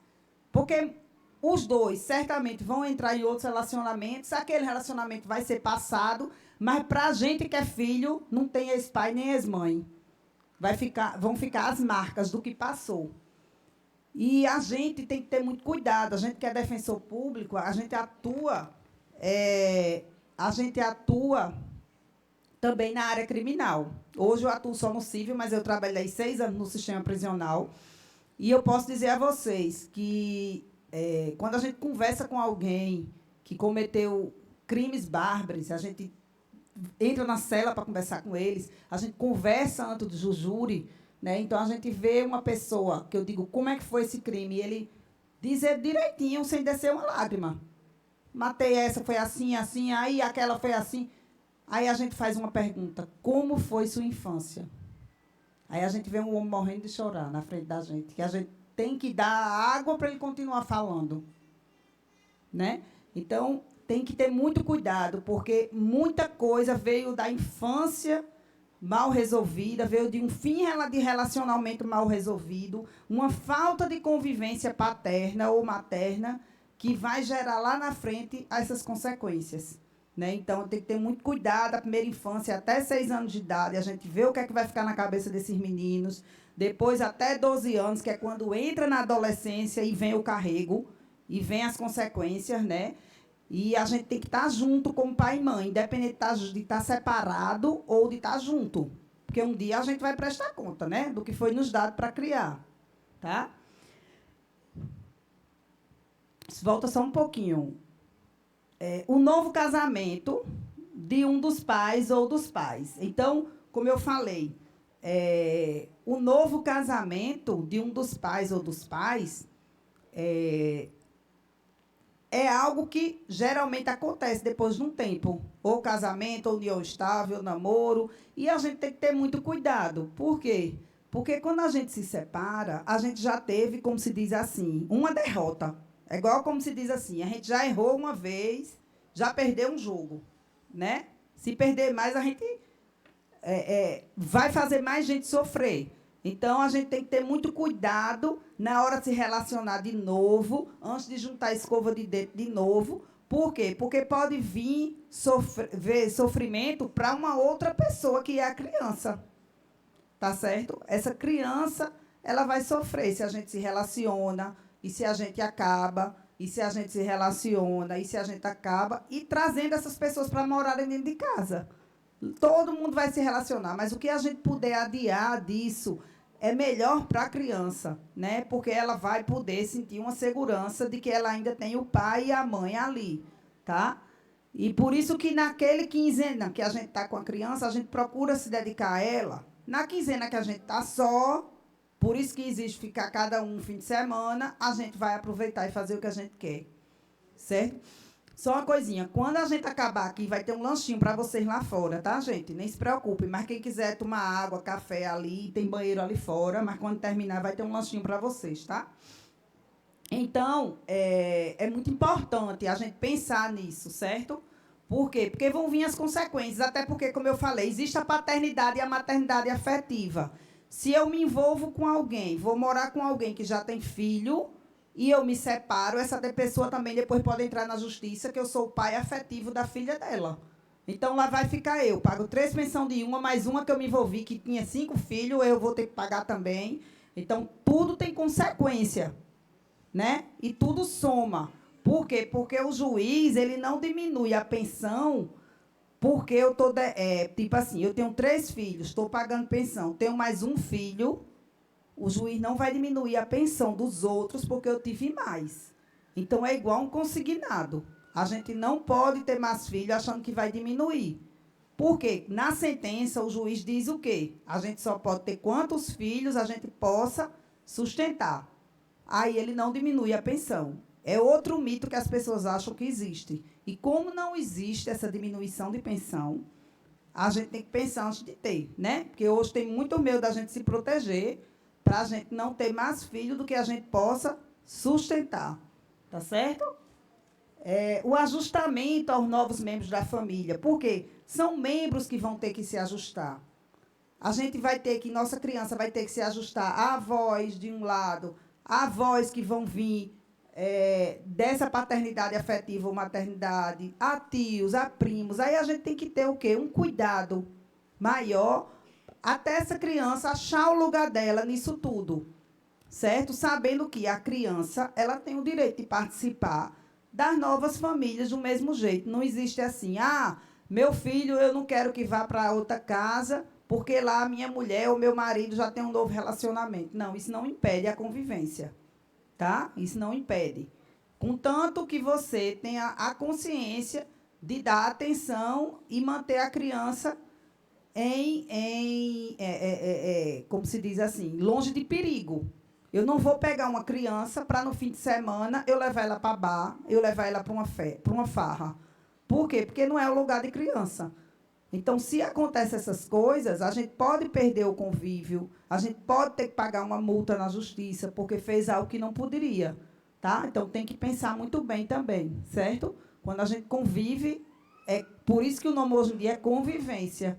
Porque os dois certamente vão entrar em outros relacionamentos, aquele relacionamento vai ser passado, mas para a gente que é filho, não tem ex-pai nem ex-mãe. Vão ficar as marcas do que passou. E a gente tem que ter muito cuidado. A gente que é defensor público, a gente atua também na área criminal. Hoje eu atuo só no civil, mas eu trabalhei 6 anos no sistema prisional. E eu posso dizer a vocês que quando a gente conversa com alguém que cometeu crimes bárbaros, a gente entra na cela para conversar com eles, a gente conversa antes do júri, né? Então, a gente vê uma pessoa, que eu digo, como é que foi esse crime? E ele dizer direitinho, sem descer uma lágrima. matei essa, foi assim, assim, aí aquela foi assim. Aí a gente faz uma pergunta: como foi sua infância? Aí a gente vê um homem morrendo de chorar na frente da gente, que a gente tem que dar água para ele continuar falando, né? Então, tem que ter muito cuidado, porque muita coisa veio da infância mal resolvida, veio de um fim de relacionamento mal resolvido, uma falta de convivência paterna ou materna, que vai gerar lá na frente essas consequências. Né? Então, tem que ter muito cuidado, a primeira infância, até 6 anos de idade, a gente vê o que é que vai ficar na cabeça desses meninos, depois até 12 anos, que é quando entra na adolescência e vem o carrego, e vem as consequências, né? E a gente tem que estar junto como pai e mãe, independente de estar separado ou de estar junto. Porque um dia a gente vai prestar conta, né? Do que foi nos dado para criar. Tá? Volta só um pouquinho. O novo casamento de um dos pais ou dos pais. Então, como eu falei, o novo casamento de um dos pais ou dos pais é algo que geralmente acontece depois de um tempo. Ou casamento, ou união estável, namoro. E a gente tem que ter muito cuidado. Por quê? Porque quando a gente se separa, a gente já teve, como se diz assim, uma derrota. É igual como se diz assim, a gente já errou uma vez, já perdeu um jogo. Né? Se perder mais, a gente vai fazer mais gente sofrer. Então, a gente tem que ter muito cuidado na hora de se relacionar de novo, antes de juntar a escova de dente de novo. Por quê? Porque pode vir ver sofrimento para uma outra pessoa, que é a criança. Tá certo? Essa criança, ela vai sofrer se a gente se relaciona, e se a gente acaba, e se a gente se relaciona, e se a gente acaba, e trazendo essas pessoas para morarem dentro de casa. Todo mundo vai se relacionar, mas o que a gente puder adiar disso é melhor para a criança, né? Porque ela vai poder sentir uma segurança de que ela ainda tem o pai e a mãe ali, tá? E por isso que naquele quinzena que a gente está com a criança, a gente procura se dedicar a ela. Na quinzena que a gente está só, por isso que existe ficar cada um fim de semana, a gente vai aproveitar e fazer o que a gente quer, certo? Só uma coisinha, quando a gente acabar aqui, vai ter um lanchinho para vocês lá fora, tá, gente? Nem se preocupem, mas quem quiser tomar água, café ali, tem banheiro ali fora, mas quando terminar vai ter um lanchinho para vocês, tá? Então, é muito importante a gente pensar nisso, certo? Por quê? Porque vão vir as consequências, até porque, como eu falei, existe a paternidade e a maternidade afetiva. Se eu me envolvo com alguém, vou morar com alguém que já tem filho, e eu me separo, essa pessoa também depois pode entrar na justiça, que eu sou o pai afetivo da filha dela. Então, lá vai ficar eu. Pago 3 pensões de uma, mais uma que eu me envolvi, que tinha 5 filhos, eu vou ter que pagar também. Então, tudo tem consequência, né? E tudo soma. Por quê? Porque o juiz, ele não diminui a pensão, porque eu estou... tipo assim, eu tenho 3 filhos, estou pagando pensão, tenho mais um filho... O juiz não vai diminuir a pensão dos outros porque eu tive mais. Então, é igual um consignado. A gente não pode ter mais filhos achando que vai diminuir. Por quê? Na sentença, o juiz diz o quê? A gente só pode ter quantos filhos a gente possa sustentar. Aí ele não diminui a pensão. É outro mito que as pessoas acham que existe. E como não existe essa diminuição de pensão, a gente tem que pensar antes de ter, né? Porque hoje tem muito medo da gente se proteger, para a gente não ter mais filhos do que a gente possa sustentar. Tá certo? O ajustamento aos novos membros da família. Por quê? São membros que vão ter que se ajustar. A gente vai ter que, nossa criança vai ter que se ajustar a avós de um lado, a avós que vão vir dessa paternidade afetiva ou maternidade, a tios, a primos. Aí a gente tem que ter o quê? Um cuidado maior até essa criança achar o lugar dela nisso tudo, certo? Sabendo que a criança, ela tem o direito de participar das novas famílias do mesmo jeito. Não existe assim, meu filho, eu não quero que vá para outra casa, porque lá a minha mulher ou meu marido já tem um novo relacionamento. Não, isso não impede a convivência, tá? Isso não impede. Contanto que você tenha a consciência de dar atenção e manter a criança como se diz assim, longe de perigo. Eu não vou pegar uma criança para, no fim de semana, eu levar ela para bar, eu levar ela para uma farra. Por quê? Porque não é o lugar de criança. Então, se acontecem essas coisas, a gente pode perder o convívio, a gente pode ter que pagar uma multa na justiça, porque fez algo que não poderia. Tá? Então, tem que pensar muito bem também, certo? Quando a gente convive, é por isso que o nome hoje em dia é convivência.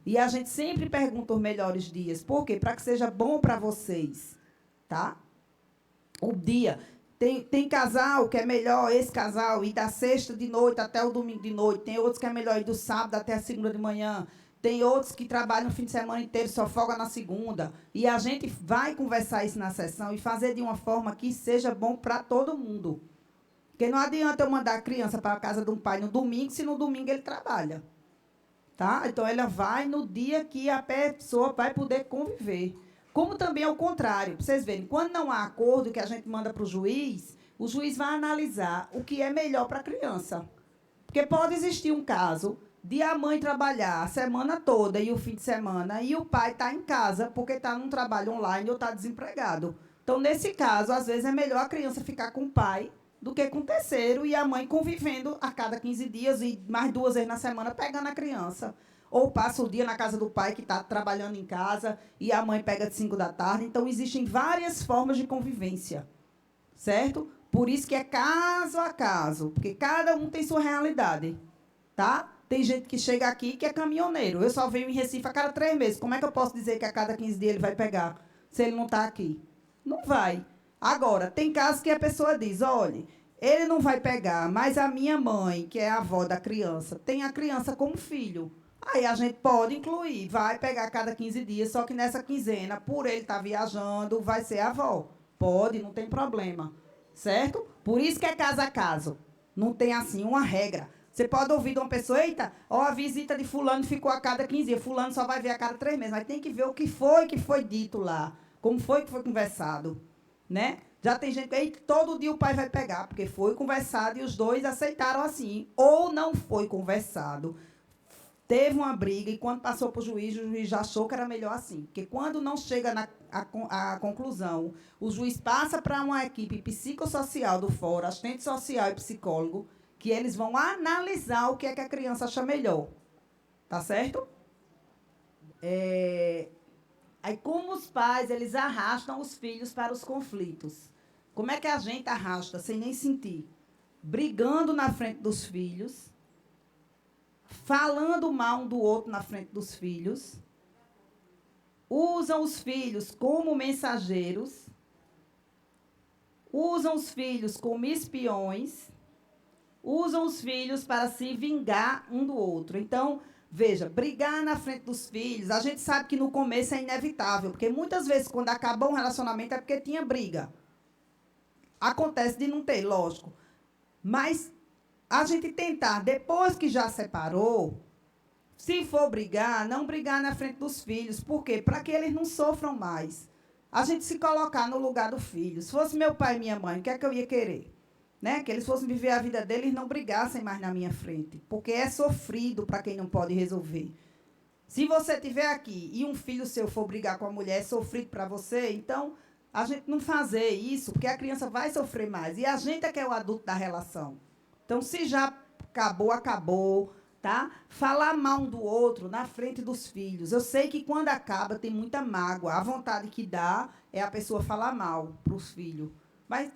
E a gente sempre pergunta os melhores dias. Por quê? Para que seja bom para vocês. Tá? O dia. Tem casal que é melhor esse casal ir da sexta de noite até o domingo de noite. Tem outros que é melhor ir do sábado até a segunda de manhã. Tem outros que trabalham o fim de semana inteiro, só folga na segunda. E a gente vai conversar isso na sessão e fazer de uma forma que seja bom para todo mundo. Porque não adianta eu mandar a criança para a casa de um pai no domingo, se no domingo ele trabalha. Tá? Então, ela vai no dia que a pessoa vai poder conviver. Como também é o contrário. Para vocês verem, quando não há acordo que a gente manda para o juiz vai analisar o que é melhor para a criança. Porque pode existir um caso de a mãe trabalhar a semana toda e o fim de semana, e o pai está em casa porque está num trabalho online ou está desempregado. Então, nesse caso, às vezes é melhor a criança ficar com o pai do que com o terceiro e a mãe convivendo a cada 15 dias e mais 2 vezes na semana pegando a criança. Ou passa o dia na casa do pai que está trabalhando em casa e a mãe pega de 5 da tarde. Então, existem várias formas de convivência, certo? Por isso que é caso a caso, porque cada um tem sua realidade, tá? Tem gente que chega aqui que é caminhoneiro. Eu só venho em Recife a cada 3 meses. Como é que eu posso dizer que a cada 15 dias ele vai pegar, se ele não está aqui? Não vai. Agora, tem casos que a pessoa diz, olha, ele não vai pegar, mas a minha mãe, que é a avó da criança, tem a criança como filho. Aí a gente pode incluir, vai pegar a cada 15 dias, só que nessa quinzena, por ele estar viajando, vai ser a avó. Pode, não tem problema. Certo? Por isso que é caso a caso. Não tem, assim, uma regra. Você pode ouvir de uma pessoa, eita, ó, a visita de fulano ficou a cada 15 dias, fulano só vai ver a cada 3 meses. Mas tem que ver o que foi dito lá, como foi que foi conversado. Né? Já tem gente que todo dia o pai vai pegar, porque foi conversado e os dois aceitaram assim. Ou não foi conversado. Teve uma briga e quando passou para o juiz já achou que era melhor assim. Porque quando não chega à conclusão, o juiz passa para uma equipe psicossocial do fórum, assistente social e psicólogo, que eles vão analisar o que é que a criança acha melhor. Tá certo? Aí, como os pais, eles arrastam os filhos para os conflitos. Como é que a gente arrasta sem nem sentir? Brigando na frente dos filhos, falando mal um do outro na frente dos filhos, usam os filhos como mensageiros, usam os filhos como espiões, usam os filhos para se vingar um do outro. Então, veja, brigar na frente dos filhos, a gente sabe que no começo é inevitável, porque muitas vezes, quando acabou um relacionamento, é porque tinha briga. Acontece de não ter, lógico. Mas a gente tentar, depois que já separou, se for brigar, não brigar na frente dos filhos. Por quê? Para que eles não sofram mais. A gente se colocar no lugar do filho. Se fosse meu pai e minha mãe, o que é que eu ia querer? Né? Que eles fossem viver a vida deles e não brigassem mais na minha frente. Porque é sofrido para quem não pode resolver. Se você estiver aqui e um filho seu for brigar com a mulher, é sofrido para você, então a gente não fazer isso, porque a criança vai sofrer mais. E a gente é que é o adulto da relação. Então, se já acabou, acabou, tá? Falar mal um do outro na frente dos filhos. Eu sei que quando acaba tem muita mágoa. A vontade que dá é a pessoa falar mal para os filhos. Mas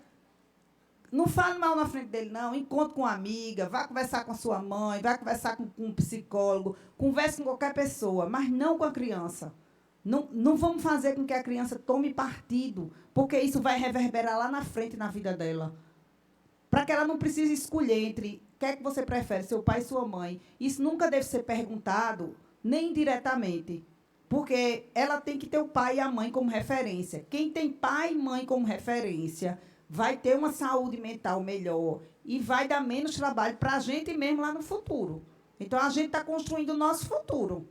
não fale mal na frente dele, não. Encontre com uma amiga, vá conversar com a sua mãe, vá conversar com um psicólogo, converse com qualquer pessoa, mas não com a criança. Não vamos fazer com que a criança tome partido, porque isso vai reverberar lá na frente na vida dela. Para que ela não precise escolher entre o que é que você prefere, seu pai e sua mãe. Isso nunca deve ser perguntado, nem diretamente. Porque ela tem que ter o pai e a mãe como referência. Quem tem pai e mãe como referência vai ter uma saúde mental melhor e vai dar menos trabalho para a gente mesmo lá no futuro. Então, a gente está construindo o nosso futuro.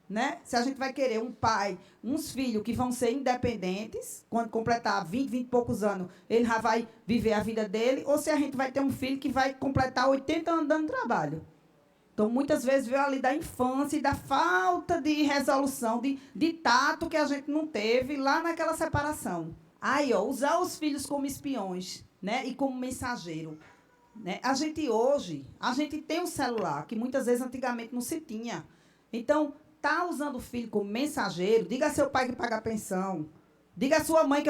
Né? Se a gente vai querer um pai, uns filhos que vão ser independentes, quando completar 20 e poucos anos, ele já vai viver a vida dele, ou se a gente vai ter um filho que vai completar 80 anos dando trabalho. Então, muitas vezes, veio ali da infância e da falta de resolução, de tato que a gente não teve lá naquela separação. Aí, ó, usar os filhos como espiões, né, e como mensageiro. Né? A gente tem um celular, que muitas vezes antigamente não se tinha. Então, tá usando o filho como mensageiro, diga a seu pai que paga a pensão, diga a sua mãe que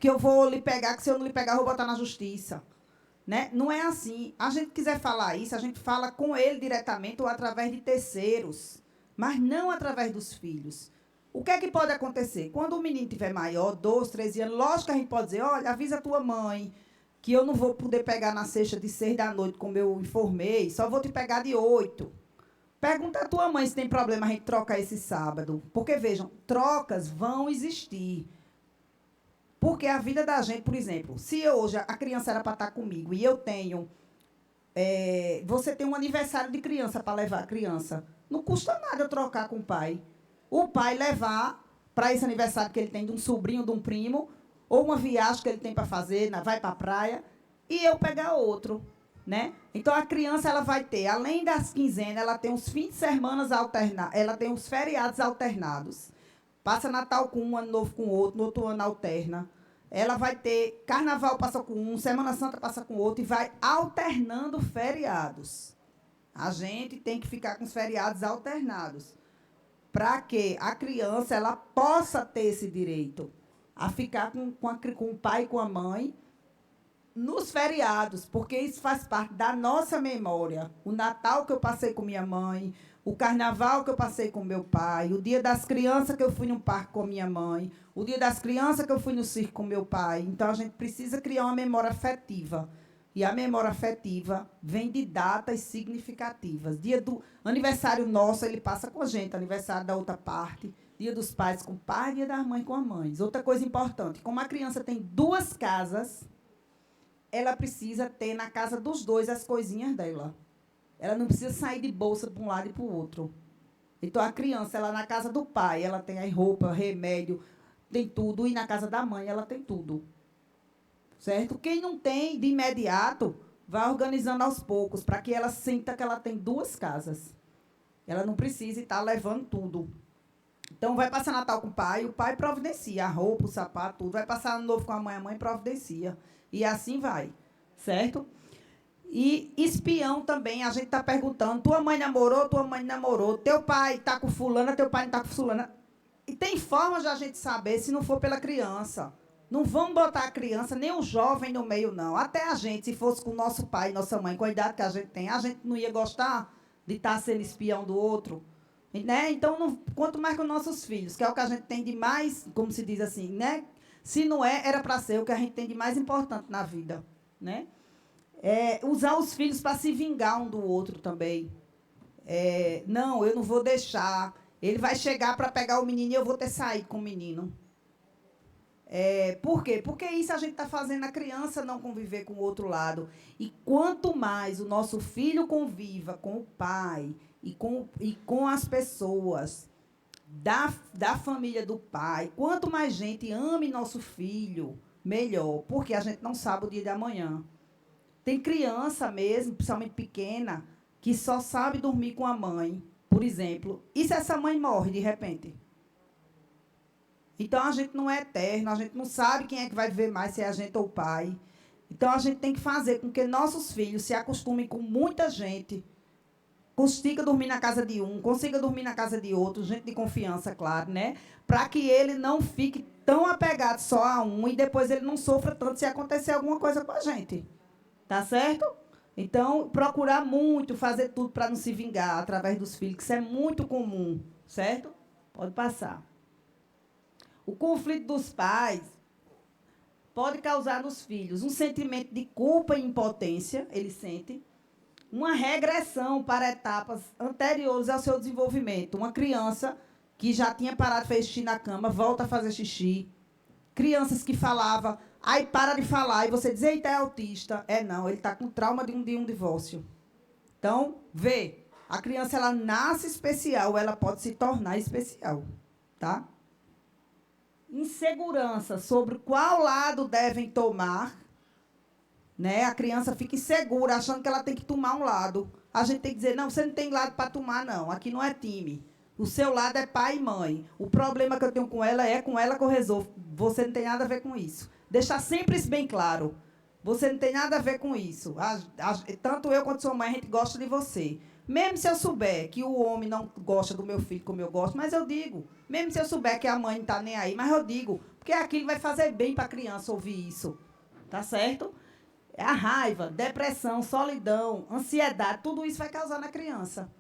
eu vou lhe pegar, que se eu não lhe pegar, eu vou botar na justiça. Né? Não é assim. A gente quiser falar isso, a gente fala com ele diretamente ou através de terceiros, mas não através dos filhos. O que é que pode acontecer? Quando o menino tiver maior, 12, 13 anos, lógico que a gente pode dizer, olha, avisa a tua mãe que eu não vou poder pegar na sexta de 6 da noite, como eu informei, só vou te pegar de 8. Pergunta à tua mãe se tem problema a gente trocar esse sábado. Porque, vejam, trocas vão existir. Porque a vida da gente, por exemplo, se hoje a criança era para estar comigo e eu tenho... você tem um aniversário de criança para levar a criança. Não custa nada eu trocar com o pai. O pai levar para esse aniversário que ele tem de um sobrinho, de um primo, ou uma viagem que ele tem para fazer, vai para a praia, e eu pegar outro. Né? Então, a criança ela vai ter, além das quinzenas, ela tem os fins de semana alternados, ela tem os feriados alternados. Passa Natal com um, Ano Novo com outro, no outro ano alterna. Ela vai ter Carnaval passa com um, Semana Santa passa com outro, e vai alternando feriados. A gente tem que ficar com os feriados alternados, para que a criança ela possa ter esse direito a ficar com o pai e com a mãe nos feriados, porque isso faz parte da nossa memória. O Natal que eu passei com minha mãe, o Carnaval que eu passei com meu pai, o Dia das Crianças que eu fui num parque com minha mãe, o Dia das Crianças que eu fui no circo com meu pai. Então, a gente precisa criar uma memória afetiva. E a memória afetiva vem de datas significativas. Dia do aniversário nosso, ele passa com a gente, aniversário da outra parte, Dia dos Pais com o pai, Dia das Mães com as mães. Outra coisa importante, como a criança tem 2 casas, ela precisa ter na casa dos 2 as coisinhas dela. Ela não precisa sair de bolsa para um lado e para o outro. Então, a criança, ela na casa do pai, ela tem as roupas, remédio, tem tudo. E na casa da mãe, ela tem tudo. Certo? Quem não tem, de imediato, vai organizando aos poucos, para que ela sinta que ela tem 2 casas. Ela não precisa estar levando tudo. Então, vai passar Natal com o pai providencia a roupa, o sapato, tudo. Vai passar Ano Novo com a mãe providencia. E assim vai, certo? E espião também, a gente está perguntando, tua mãe namorou, teu pai está com fulana, teu pai não está com fulana. E tem forma de a gente saber se não for pela criança. Não vamos botar a criança, nem o jovem no meio, não. Até a gente, se fosse com o nosso pai e nossa mãe, com a idade que a gente tem, a gente não ia gostar de estar sendo espião do outro. Né? Então, não, quanto mais com nossos filhos, que é o que a gente tem de mais, como se diz assim, né? Se não é, era para ser o que a gente tem de mais importante na vida. Né? Usar os filhos para se vingar um do outro também. Não, eu não vou deixar. Ele vai chegar para pegar o menino e eu vou ter saído com o menino. Por quê? Porque isso a gente está fazendo a criança não conviver com o outro lado. E quanto mais o nosso filho conviva com o pai e com as pessoas da família do pai, quanto mais gente ame nosso filho, melhor. Porque a gente não sabe o dia de amanhã. Tem criança mesmo, principalmente pequena, que só sabe dormir com a mãe, por exemplo. E se essa mãe morre de repente? Então, a gente não é eterno, a gente não sabe quem é que vai viver mais, se é a gente ou o pai. Então, a gente tem que fazer com que nossos filhos se acostumem com muita gente, consiga dormir na casa de um, consiga dormir na casa de outro, gente de confiança, claro, né? Para que ele não fique tão apegado só a um e depois ele não sofra tanto se acontecer alguma coisa com a gente. Tá certo? Então, procurar muito, fazer tudo para não se vingar através dos filhos, que isso é muito comum, certo? Pode passar. O conflito dos pais pode causar nos filhos um sentimento de culpa e impotência, ele sente, uma regressão para etapas anteriores ao seu desenvolvimento. Uma criança que já tinha parado de fazer xixi na cama, volta a fazer xixi. Crianças que falavam, aí para de falar, e você diz, eita, é autista. Não, ele está com trauma de um divórcio. Então, vê, a criança ela nasce especial, ela pode se tornar especial. Tá? Insegurança sobre qual lado devem tomar. Né? A criança fica insegura, achando que ela tem que tomar um lado. a gente tem que dizer, não, você não tem lado para tomar, não. Aqui não é time. O seu lado é pai e mãe. O problema que eu tenho com ela é com ela que eu resolvo. Você não tem nada a ver com isso. Deixar sempre isso bem claro. Você não tem nada a ver com isso. Tanto eu quanto sua mãe, a gente gosta de você. Mesmo se eu souber que o homem não gosta do meu filho como eu gosto, mas eu digo. Mesmo se eu souber que a mãe não está nem aí, mas eu digo. Porque aquilo vai fazer bem para a criança ouvir isso. Tá certo? A raiva, depressão, solidão, ansiedade, tudo isso vai causar na criança.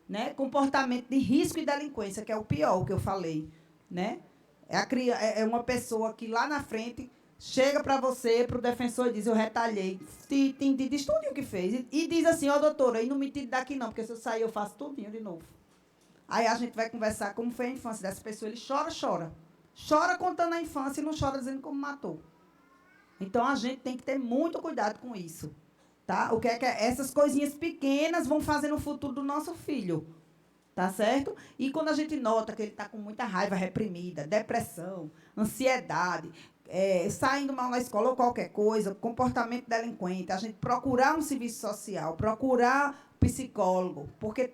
Né? Comportamento de risco e delinquência, que é o pior, o que eu falei. Né? É uma pessoa que lá na frente chega para você, para o defensor, e diz, eu retalhei, diz tudo o que fez. E diz assim, doutora, aí não me tire daqui não, porque se eu sair eu faço tudinho de novo. Aí a gente vai conversar como foi a infância dessa pessoa. Ele chora. Chora contando a infância e não chora dizendo como matou. Então, a gente tem que ter muito cuidado com isso. Tá? O que é que essas coisinhas pequenas vão fazer no futuro do nosso filho. Tá certo? E quando a gente nota que ele está com muita raiva reprimida, depressão, ansiedade, saindo mal na escola ou qualquer coisa, comportamento delinquente, a gente procurar um serviço social, procurar psicólogo, porque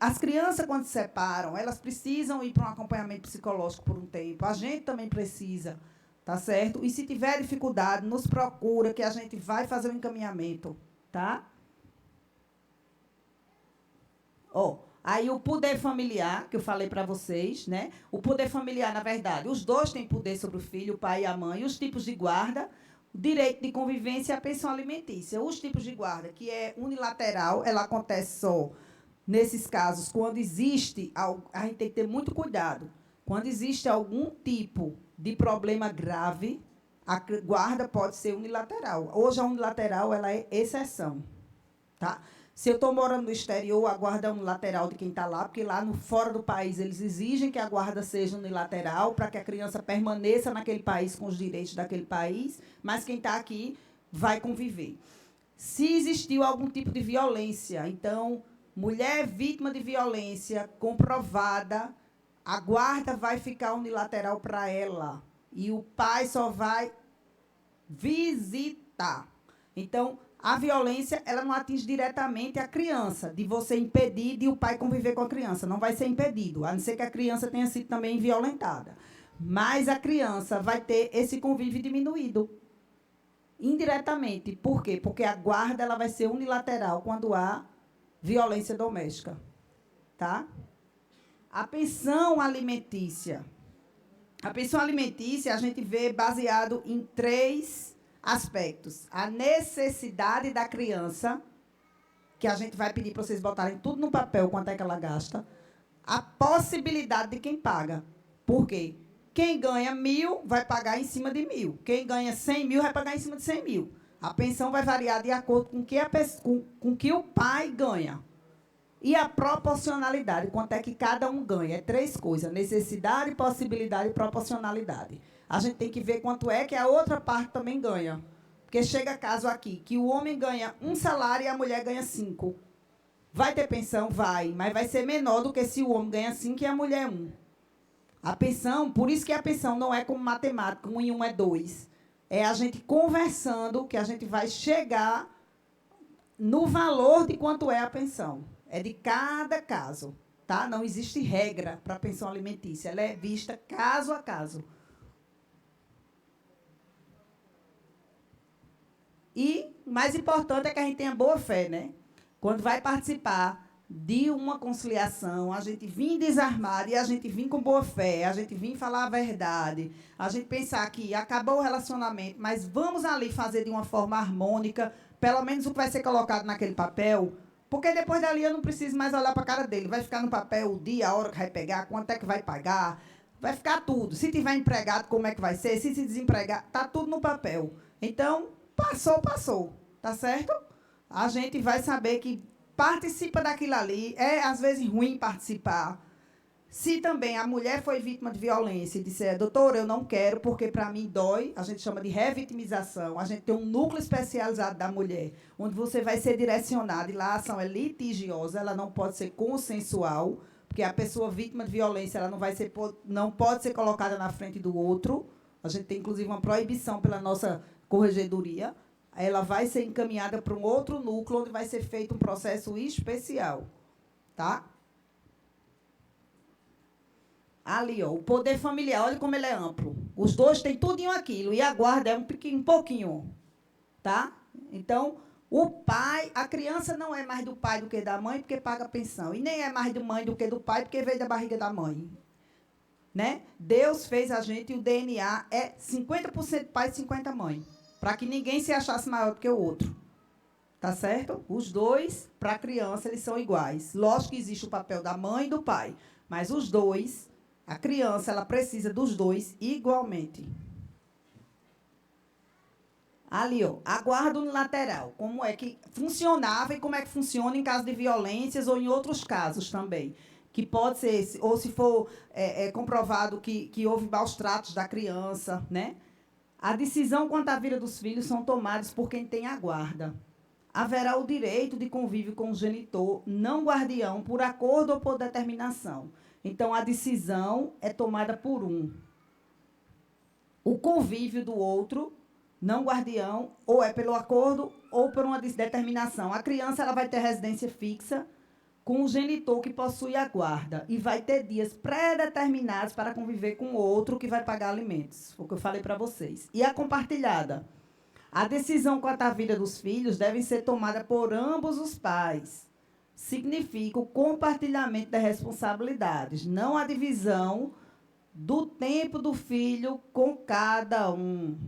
as crianças, quando se separam, elas precisam ir para um acompanhamento psicológico por um tempo. A gente também precisa. Tá certo? E se tiver dificuldade, nos procura, que a gente vai fazer o encaminhamento. Tá? Aí o poder familiar, que eu falei para vocês, né? O poder familiar, na verdade, os dois têm poder sobre o filho, o pai e a mãe, os tipos de guarda, o direito de convivência e a pensão alimentícia. Os tipos de guarda, que é unilateral, ela acontece só nesses casos, quando existe, a gente tem que ter muito cuidado, quando existe algum tipo de problema grave, a guarda pode ser unilateral. Hoje, a unilateral ela é exceção. Tá? Se eu estou morando no exterior, a guarda é unilateral de quem está lá, porque lá fora do país eles exigem que a guarda seja unilateral para que a criança permaneça naquele país com os direitos daquele país, mas quem está aqui vai conviver. Se existiu algum tipo de violência, então, mulher vítima de violência comprovada, a guarda vai ficar unilateral para ela. E o pai só vai visitar. Então, a violência ela não atinge diretamente a criança, de você impedir de o pai conviver com a criança. Não vai ser impedido, a não ser que a criança tenha sido também violentada. Mas a criança vai ter esse convívio diminuído. Indiretamente. Por quê? Porque a guarda ela vai ser unilateral quando há violência doméstica. Tá? A pensão alimentícia. A pensão alimentícia a gente vê baseado em 3 aspectos. A necessidade da criança, que a gente vai pedir para vocês botarem tudo no papel, quanto é que ela gasta. A possibilidade de quem paga. Por quê? Quem ganha 1.000 vai pagar em cima de 1.000. Quem ganha 100.000 vai pagar em cima de 100.000. A pensão vai variar de acordo com que o pai ganha. E a proporcionalidade, quanto é que cada um ganha. É 3 coisas, necessidade, possibilidade e proporcionalidade. A gente tem que ver quanto é que a outra parte também ganha. Porque chega caso aqui, que o homem ganha 1 salário e a mulher ganha 5. Vai ter pensão? Vai, mas vai ser menor do que se o homem ganha 5 e a mulher 1. A pensão, por isso que a pensão não é como matemática, 1 e 1 é 2. É a gente conversando que a gente vai chegar no valor de quanto é a pensão. É de cada caso, tá? Não existe regra para a pensão alimentícia. Ela é vista caso a caso. E o mais importante é que a gente tenha boa fé, né? Quando vai participar de uma conciliação, a gente vir desarmado e a gente vir com boa fé, a gente vir falar a verdade, a gente pensar que acabou o relacionamento, mas vamos ali fazer de uma forma harmônica, pelo menos o que vai ser colocado naquele papel. Porque depois dali eu não preciso mais olhar para a cara dele. Vai ficar no papel o dia, a hora que vai pegar, quanto é que vai pagar. Vai ficar tudo. Se tiver empregado, como é que vai ser? Se desempregar, está tudo no papel. Então, passou. Tá certo? A gente vai saber que participa daquilo ali. É, às vezes, ruim participar. Se também a mulher foi vítima de violência e disser, doutora, eu não quero, porque para mim dói, a gente chama de revitimização, a gente tem um núcleo especializado da mulher, onde você vai ser direcionado, e lá a ação é litigiosa, ela não pode ser consensual, porque a pessoa vítima de violência ela não pode ser colocada na frente do outro. A gente tem, inclusive, uma proibição pela nossa corregedoria. ela vai ser encaminhada para um outro núcleo, onde vai ser feito um processo especial. Tá? Ali, ó, o poder familiar, olha como ele é amplo. Os dois têm tudinho aquilo, e a guarda é um pouquinho. Tá? Então, o pai, a criança não é mais do pai do que da mãe, porque paga pensão. E nem é mais da mãe do que do pai, porque veio da barriga da mãe. Né? Deus fez a gente e o DNA é 50% pai e 50% mãe. Para que ninguém se achasse maior do que o outro. Tá certo? Os dois, para a criança, eles são iguais. Lógico que existe o papel da mãe e do pai. Mas os dois, a criança, ela precisa dos dois igualmente. Ali, ó, a guarda unilateral. Como é que funcionava e como é que funciona em caso de violências ou em outros casos também. Que pode ser, ou se for comprovado que houve maus tratos da criança, né? A decisão quanto à vida dos filhos são tomadas por quem tem a guarda. Haverá o direito de convívio com o genitor, não guardião, por acordo ou por determinação. Então, a decisão é tomada por um. O convívio do outro, não guardião, ou é pelo acordo ou por uma determinação. A criança ela vai ter residência fixa com o genitor que possui a guarda e vai ter dias pré-determinados para conviver com o outro que vai pagar alimentos. Foi o que eu falei para vocês. E a compartilhada. A decisão quanto à vida dos filhos deve ser tomada por ambos os pais. Significa o compartilhamento das responsabilidades, não a divisão do tempo do filho com cada um.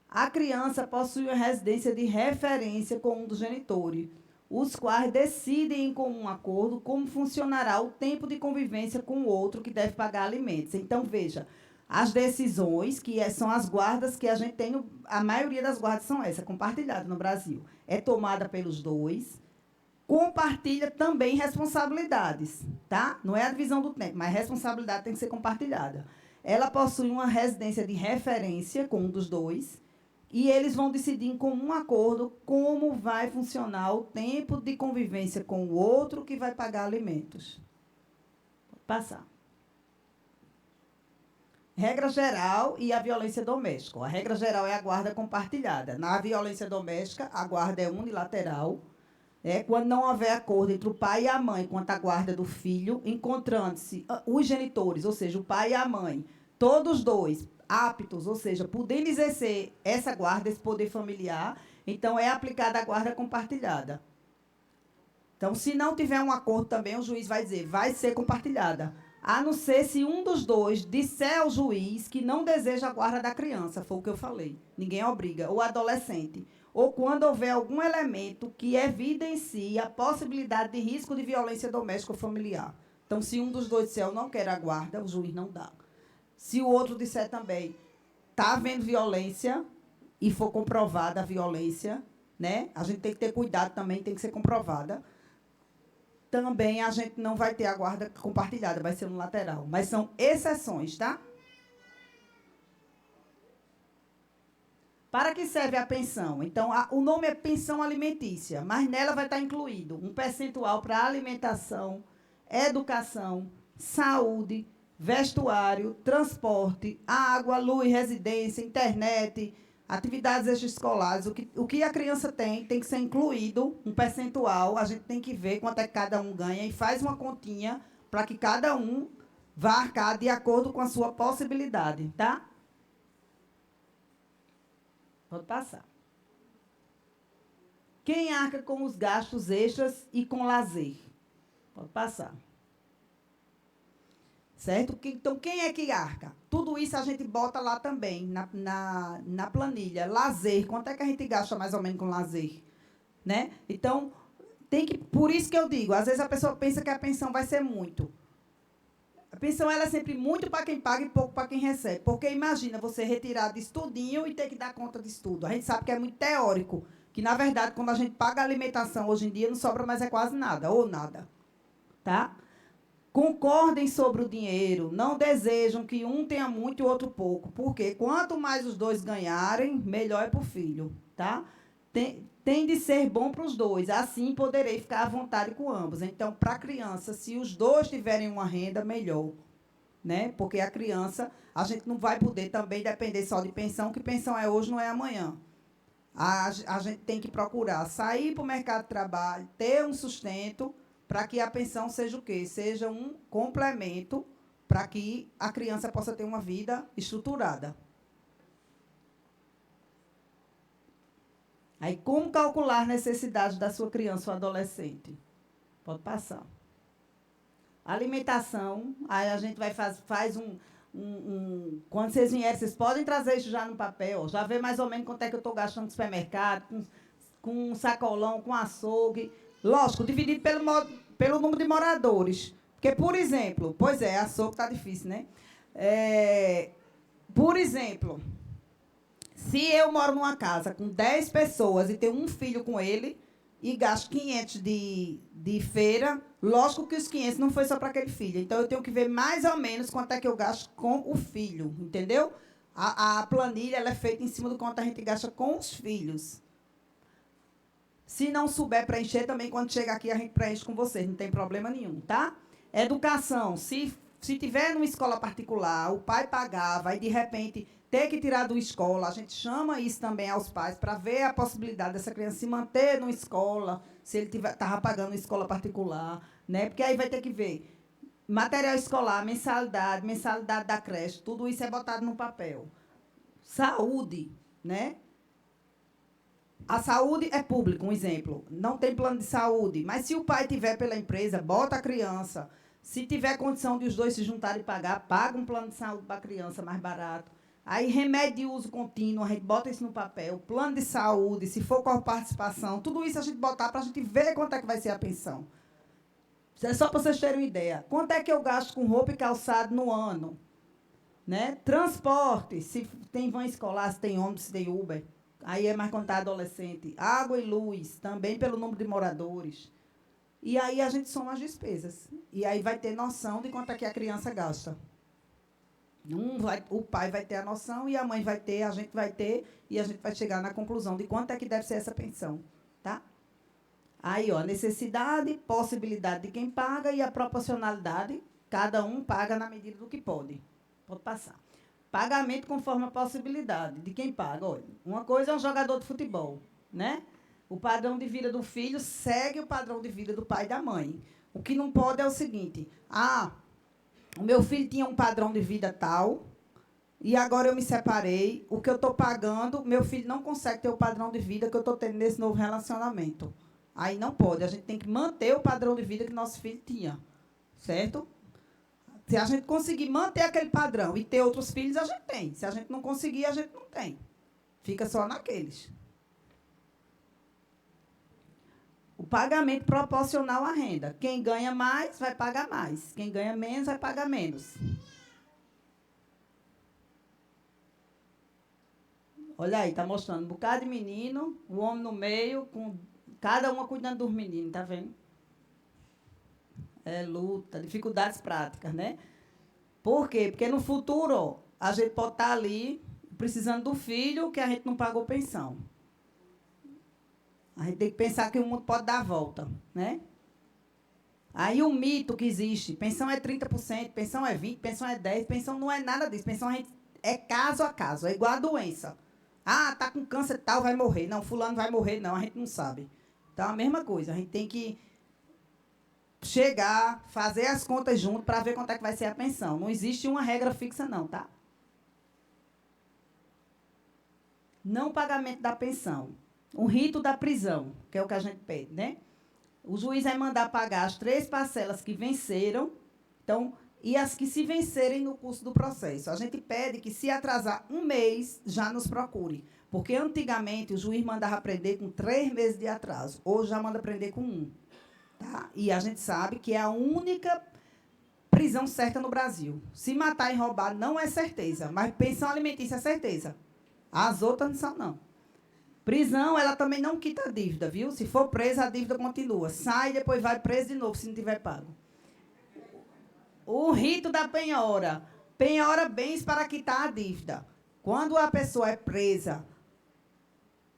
A criança possui uma residência de referência com um dos genitores, os quais decidem em comum acordo como funcionará o tempo de convivência com o outro que deve pagar alimentos. Então, veja, as decisões, que são as guardas que a gente tem, a maioria das guardas são essas, compartilhadas no Brasil. É tomada pelos dois, compartilha também responsabilidades, tá? Não é a divisão do tempo, mas a responsabilidade tem que ser compartilhada. Ela possui uma residência de referência com um dos dois, e eles vão decidir em comum acordo como vai funcionar o tempo de convivência com o outro que vai pagar alimentos. Vou passar. Regra geral e a violência doméstica. A regra geral é a guarda compartilhada. Na violência doméstica, a guarda é unilateral. Quando não houver acordo entre o pai e a mãe quanto à guarda do filho, encontrando-se os genitores, ou seja, o pai e a mãe, todos dois aptos, ou seja, podendo exercer essa guarda, esse poder familiar, então é aplicada a guarda compartilhada. Então, se não tiver um acordo também, o juiz vai dizer, vai ser compartilhada. A não ser se um dos dois disser ao juiz que não deseja a guarda da criança, foi o que eu falei. Ninguém obriga. Ou adolescente. Ou quando houver algum elemento que evidencie a possibilidade de risco de violência doméstica ou familiar. Então, se um dos dois disser, eu não quero a guarda, o juiz não dá. Se o outro disser também, está havendo violência e for comprovada a violência, né? A gente tem que ter cuidado também, tem que ser comprovada. Também a gente não vai ter a guarda compartilhada, vai ser no lateral. Mas são exceções, tá? Para que serve a pensão? Então, o nome é pensão alimentícia, mas nela vai estar incluído um percentual para alimentação, educação, saúde, vestuário, transporte, água, luz, residência, internet, atividades extraescolares. O que a criança tem que ser incluído, um percentual, a gente tem que ver quanto é que cada um ganha e faz uma continha para que cada um vá arcar de acordo com a sua possibilidade, tá? Pode passar. Quem arca com os gastos extras e com lazer? Pode passar. Certo? Então, quem é que arca? Tudo isso a gente bota lá também, na planilha. Lazer, quanto é que a gente gasta mais ou menos com lazer? Né? Então, por isso que eu digo, às vezes a pessoa pensa que a pensão vai ser muito. A pensão ela é sempre muito para quem paga e pouco para quem recebe. Porque imagina você retirar de estudinho e ter que dar conta de estudo. A gente sabe que é muito teórico, que, na verdade, quando a gente paga a alimentação hoje em dia, não sobra mais quase nada, ou nada. Tá? Concordem sobre o dinheiro, não desejam que um tenha muito e o outro pouco, porque quanto mais os dois ganharem, melhor é para o filho, tá? Tem de ser bom para os dois, assim poderei ficar à vontade com ambos. Então, para a criança, se os dois tiverem uma renda, melhor, né? Porque a criança, a gente não vai poder também depender só de pensão, que pensão é hoje, não é amanhã. A gente tem que procurar sair para o mercado de trabalho, ter um sustento, para que a pensão seja o quê? Seja um complemento para que a criança possa ter uma vida estruturada. Aí, como calcular a necessidade da sua criança ou adolescente? Pode passar. Alimentação, aí a gente vai faz quando vocês vierem, vocês podem trazer isso já no papel, já vê mais ou menos quanto é que eu estou gastando no supermercado, com sacolão, com açougue. Lógico, dividido pelo número de moradores. Porque, por exemplo, pois é, açougue está difícil, né? Por exemplo, se eu moro numa casa com 10 pessoas e tenho um filho com ele e gasto 500 de feira, lógico que os 500 não foi só para aquele filho. Então, eu tenho que ver mais ou menos quanto é que eu gasto com o filho, entendeu? A planilha ela é feita em cima do quanto a gente gasta com os filhos. Se não souber preencher, também, quando chegar aqui, a gente preenche com vocês, não tem problema nenhum, tá? Educação, se tiver numa escola particular, o pai pagava e, de repente, ter que tirar da escola, a gente chama isso também aos pais para ver a possibilidade dessa criança se manter numa escola, se ele estava pagando uma escola particular, né? Porque aí vai ter que ver material escolar, mensalidade da creche, tudo isso é botado no papel. Saúde, né? A saúde é pública, um exemplo. Não tem plano de saúde, mas se o pai tiver pela empresa, bota a criança. Se tiver condição de os dois se juntarem e pagar, paga um plano de saúde para a criança mais barato. Aí, remédio de uso contínuo, a gente bota isso no papel. Plano de saúde, se for com participação, tudo isso a gente botar para a gente ver quanto é que vai ser a pensão. É só para vocês terem uma ideia. Quanto é que eu gasto com roupa e calçado no ano? Né? Transporte, se tem van escolar, se tem ônibus, se tem Uber. Aí é mais quando está adolescente. Água e luz, também pelo número de moradores. E aí a gente soma as despesas. E aí vai ter noção de quanto é que a criança gasta. O pai vai ter a noção e a mãe vai ter, a gente vai ter, e a gente vai chegar na conclusão de quanto é que deve ser essa pensão. Tá? Aí, ó, necessidade, possibilidade de quem paga e a proporcionalidade, cada um paga na medida do que pode. Pode passar. Pagamento conforme a possibilidade de quem paga. Olha, uma coisa é um jogador de futebol, né? O padrão de vida do filho segue o padrão de vida do pai e da mãe. O que não pode é o seguinte: o meu filho tinha um padrão de vida tal, e agora eu me separei, o que eu estou pagando, meu filho não consegue ter o padrão de vida que eu estou tendo nesse novo relacionamento. Aí não pode, a gente tem que manter o padrão de vida que nosso filho tinha, certo? Se a gente conseguir manter aquele padrão e ter outros filhos, a gente tem. Se a gente não conseguir, a gente não tem. Fica só naqueles. O pagamento proporcional à renda. Quem ganha mais, vai pagar mais. Quem ganha menos, vai pagar menos. Olha aí, está mostrando um bocado de menino, o homem no meio, com cada uma cuidando dos meninos, está vendo? É luta, dificuldades práticas, né? Por quê? Porque no futuro a gente pode estar ali precisando do filho que a gente não pagou pensão. A gente tem que pensar que o mundo pode dar a volta, né? Aí o mito que existe, pensão é 30%, pensão é 20%, pensão é 10%, pensão não é nada disso. Pensão é caso a caso, é igual a doença. Tá com câncer tal, vai morrer. Não, fulano vai morrer, não, a gente não sabe. Então, a mesma coisa, a gente tem que chegar, fazer as contas junto para ver quanto é que vai ser a pensão. Não existe uma regra fixa, não, tá? Não pagamento da pensão. Um rito da prisão, que é o que a gente pede, né? O juiz vai mandar pagar as 3 parcelas que venceram, então, e as que se vencerem no curso do processo. A gente pede que, se atrasar um mês, já nos procure. Porque, antigamente, o juiz mandava prender com 3 meses de atraso. Hoje, já manda prender com 1. Tá? E a gente sabe que é a única prisão certa no Brasil. Se matar e roubar, não é certeza. Mas pensão alimentícia é certeza. As outras não são, não. Prisão, ela também não quita a dívida, viu? Se for presa, a dívida continua. Sai e depois vai preso de novo, se não tiver pago. O rito da penhora. Penhora bens para quitar a dívida. Quando a pessoa é presa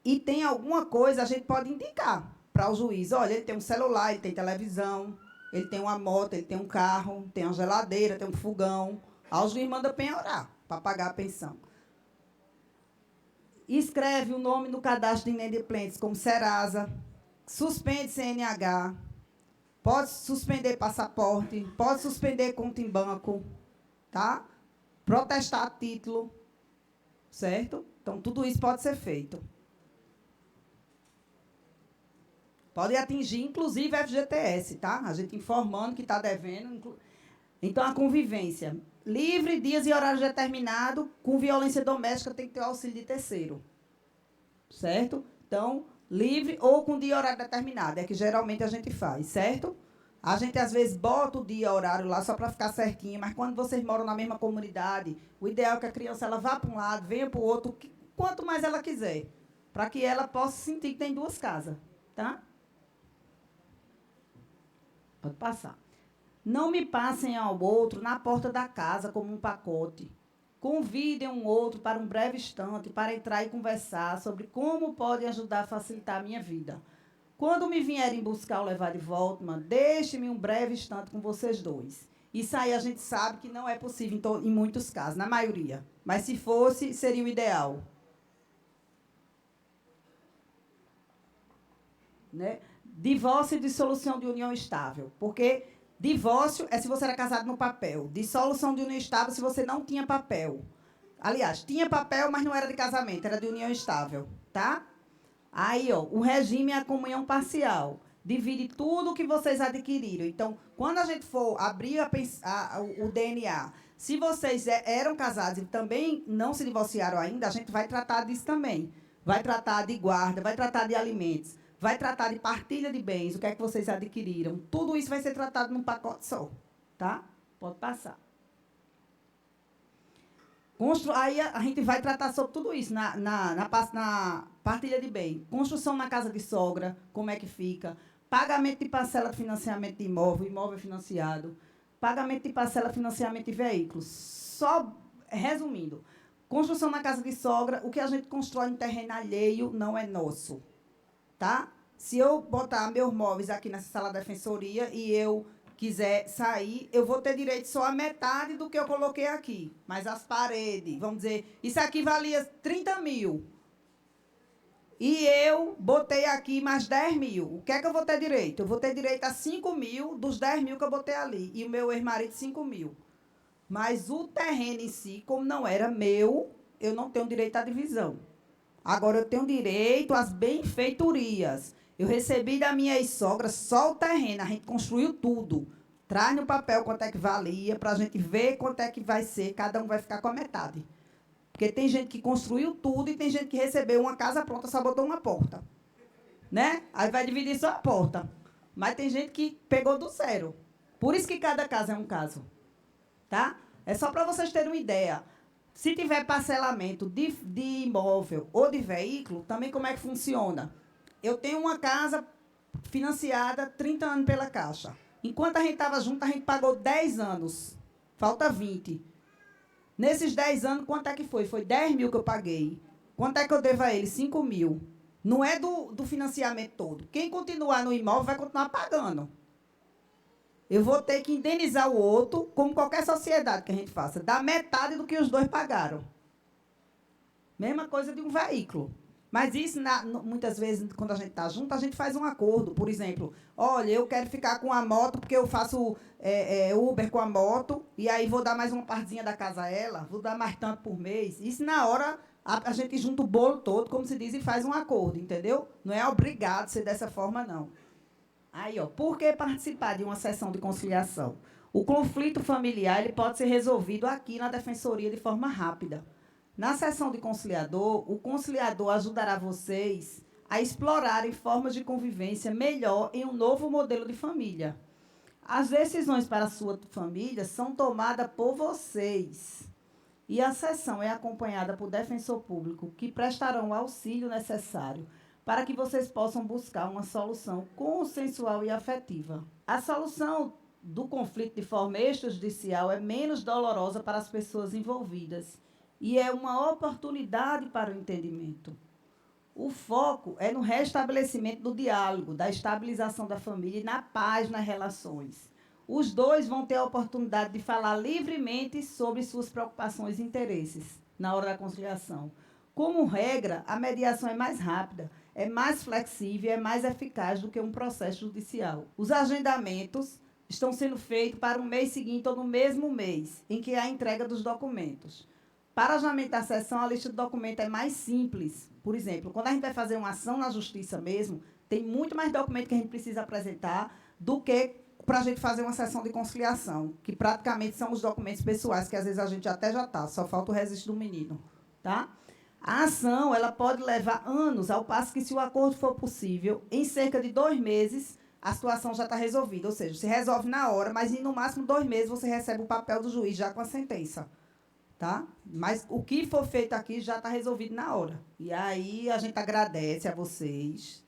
e tem alguma coisa, a gente pode indicar para o juiz. Olha, ele tem um celular, ele tem televisão, ele tem uma moto, ele tem um carro, tem uma geladeira, tem um fogão. Aí o juiz manda penhorar para pagar a pensão. escreve o nome no cadastro de inadimplentes como Serasa, suspende CNH, pode suspender passaporte, pode suspender conta em banco, tá? Protestar a título, certo? Então, tudo isso pode ser feito. Pode atingir, inclusive, a FGTS, tá? A gente informando que está devendo. Então, a convivência. Livre, dias e horários determinados, com violência doméstica tem que ter o auxílio de terceiro. Certo? Então, livre ou com dia e horário determinado. É que geralmente a gente faz, certo? A gente, às vezes, bota o dia e horário lá só para ficar certinho, mas quando vocês moram na mesma comunidade, o ideal é que a criança ela vá para um lado, venha para o outro, quanto mais ela quiser, para que ela possa sentir que tem duas casas. Tá? Pode passar. Não me passem ao outro na porta da casa como um pacote. Convidem um outro para um breve instante para entrar e conversar sobre como podem ajudar a facilitar a minha vida. Quando me vierem buscar ou levar de volta, deixe-me um breve instante com vocês dois. Isso aí a gente sabe que não é possível em muitos casos, na maioria. Mas se fosse, seria o ideal. Né? Divórcio e dissolução de união estável. Porque divórcio é se você era casado no papel. Dissolução de união estável se você não tinha papel. Aliás, tinha papel, mas não era de casamento, era de união estável. Tá? Aí, ó, o regime é a comunhão parcial. Divide tudo que vocês adquiriram. Então, quando a gente for abrir o DNA, se vocês eram casados e também não se divorciaram ainda, a gente vai tratar disso também. Vai tratar de guarda, vai tratar de alimentos, vai tratar de partilha de bens, o que é que vocês adquiriram. Tudo isso vai ser tratado num pacote só. Tá? Pode passar. Aí a gente vai tratar sobre tudo isso na partilha de bem. Construção na casa de sogra, como é que fica. Pagamento de parcela de financiamento de imóvel, imóvel financiado. Pagamento de parcela de financiamento de veículos. Só resumindo. Construção na casa de sogra, o que a gente constrói em terreno alheio não é nosso. Tá? Se eu botar meus móveis aqui nessa sala da defensoria e eu quiser sair, eu vou ter direito só a metade do que eu coloquei aqui. Mas as paredes, vamos dizer, isso aqui valia 30 mil. E eu botei aqui mais 10 mil. O que é que eu vou ter direito? Eu vou ter direito a 5 mil dos 10 mil que eu botei ali. E o meu ex-marido, 5 mil. Mas o terreno em si, como não era meu, eu não tenho direito à divisão. Agora, eu tenho direito às benfeitorias. Eu recebi da minha ex-sogra só o terreno, a gente construiu tudo. Traz no papel quanto é que valia, para a gente ver quanto é que vai ser, cada um vai ficar com a metade. Porque tem gente que construiu tudo e tem gente que recebeu uma casa pronta, só botou uma porta. Né? Aí vai dividir só a porta. Mas tem gente que pegou do zero. Por isso que cada caso é um caso. Tá? É só para vocês terem uma ideia. Se tiver parcelamento de imóvel ou de veículo, também como é que funciona? Eu tenho uma casa financiada 30 anos pela Caixa. Enquanto a gente estava junto, a gente pagou 10 anos. Falta 20. Nesses 10 anos, quanto é que foi? Foi 10 mil que eu paguei. Quanto é que eu devo a ele? 5 mil. Não é do financiamento todo. Quem continuar no imóvel vai continuar pagando. Eu vou ter que indenizar o outro, como qualquer sociedade que a gente faça, da metade do que os dois pagaram. Mesma coisa de um veículo. Mas isso, muitas vezes, quando a gente está junto, a gente faz um acordo. Por exemplo, olha, eu quero ficar com a moto, porque eu faço Uber com a moto, e aí vou dar mais uma partezinha da casa a ela, vou dar mais tanto por mês. Isso, na hora, a gente junta o bolo todo, como se diz, e faz um acordo, entendeu? Não é obrigado a ser dessa forma, não. Aí, ó, por que participar de uma sessão de conciliação? O conflito familiar ele pode ser resolvido aqui na Defensoria de forma rápida. Na sessão de conciliador, o conciliador ajudará vocês a explorarem formas de convivência melhor em um novo modelo de família. As decisões para a sua família são tomadas por vocês. E a sessão é acompanhada por defensor público, que prestarão o auxílio necessário para que vocês possam buscar uma solução consensual e afetiva. A solução do conflito de forma extrajudicial é menos dolorosa para as pessoas envolvidas e é uma oportunidade para o entendimento. O foco é no restabelecimento do diálogo, da estabilização da família e na paz nas relações. Os dois vão ter a oportunidade de falar livremente sobre suas preocupações e interesses na hora da conciliação. Como regra, a mediação é mais rápida, é mais flexível, é mais eficaz do que um processo judicial. Os agendamentos estão sendo feitos para o mês seguinte ou no mesmo mês, em que há a entrega dos documentos. Para agendamento da sessão, a lista de documentos é mais simples. Por exemplo, quando a gente vai fazer uma ação na justiça mesmo, tem muito mais documento que a gente precisa apresentar do que para a gente fazer uma sessão de conciliação, que praticamente são os documentos pessoais, que às vezes a gente até já está, só falta o registro do menino. Tá? A ação ela pode levar anos, ao passo que, se o acordo for possível, em cerca de 2 meses, a situação já está resolvida. Ou seja, se resolve na hora, mas em no máximo 2 meses você recebe o papel do juiz já com a sentença. Tá? Mas o que for feito aqui já está resolvido na hora. E aí a gente agradece a vocês,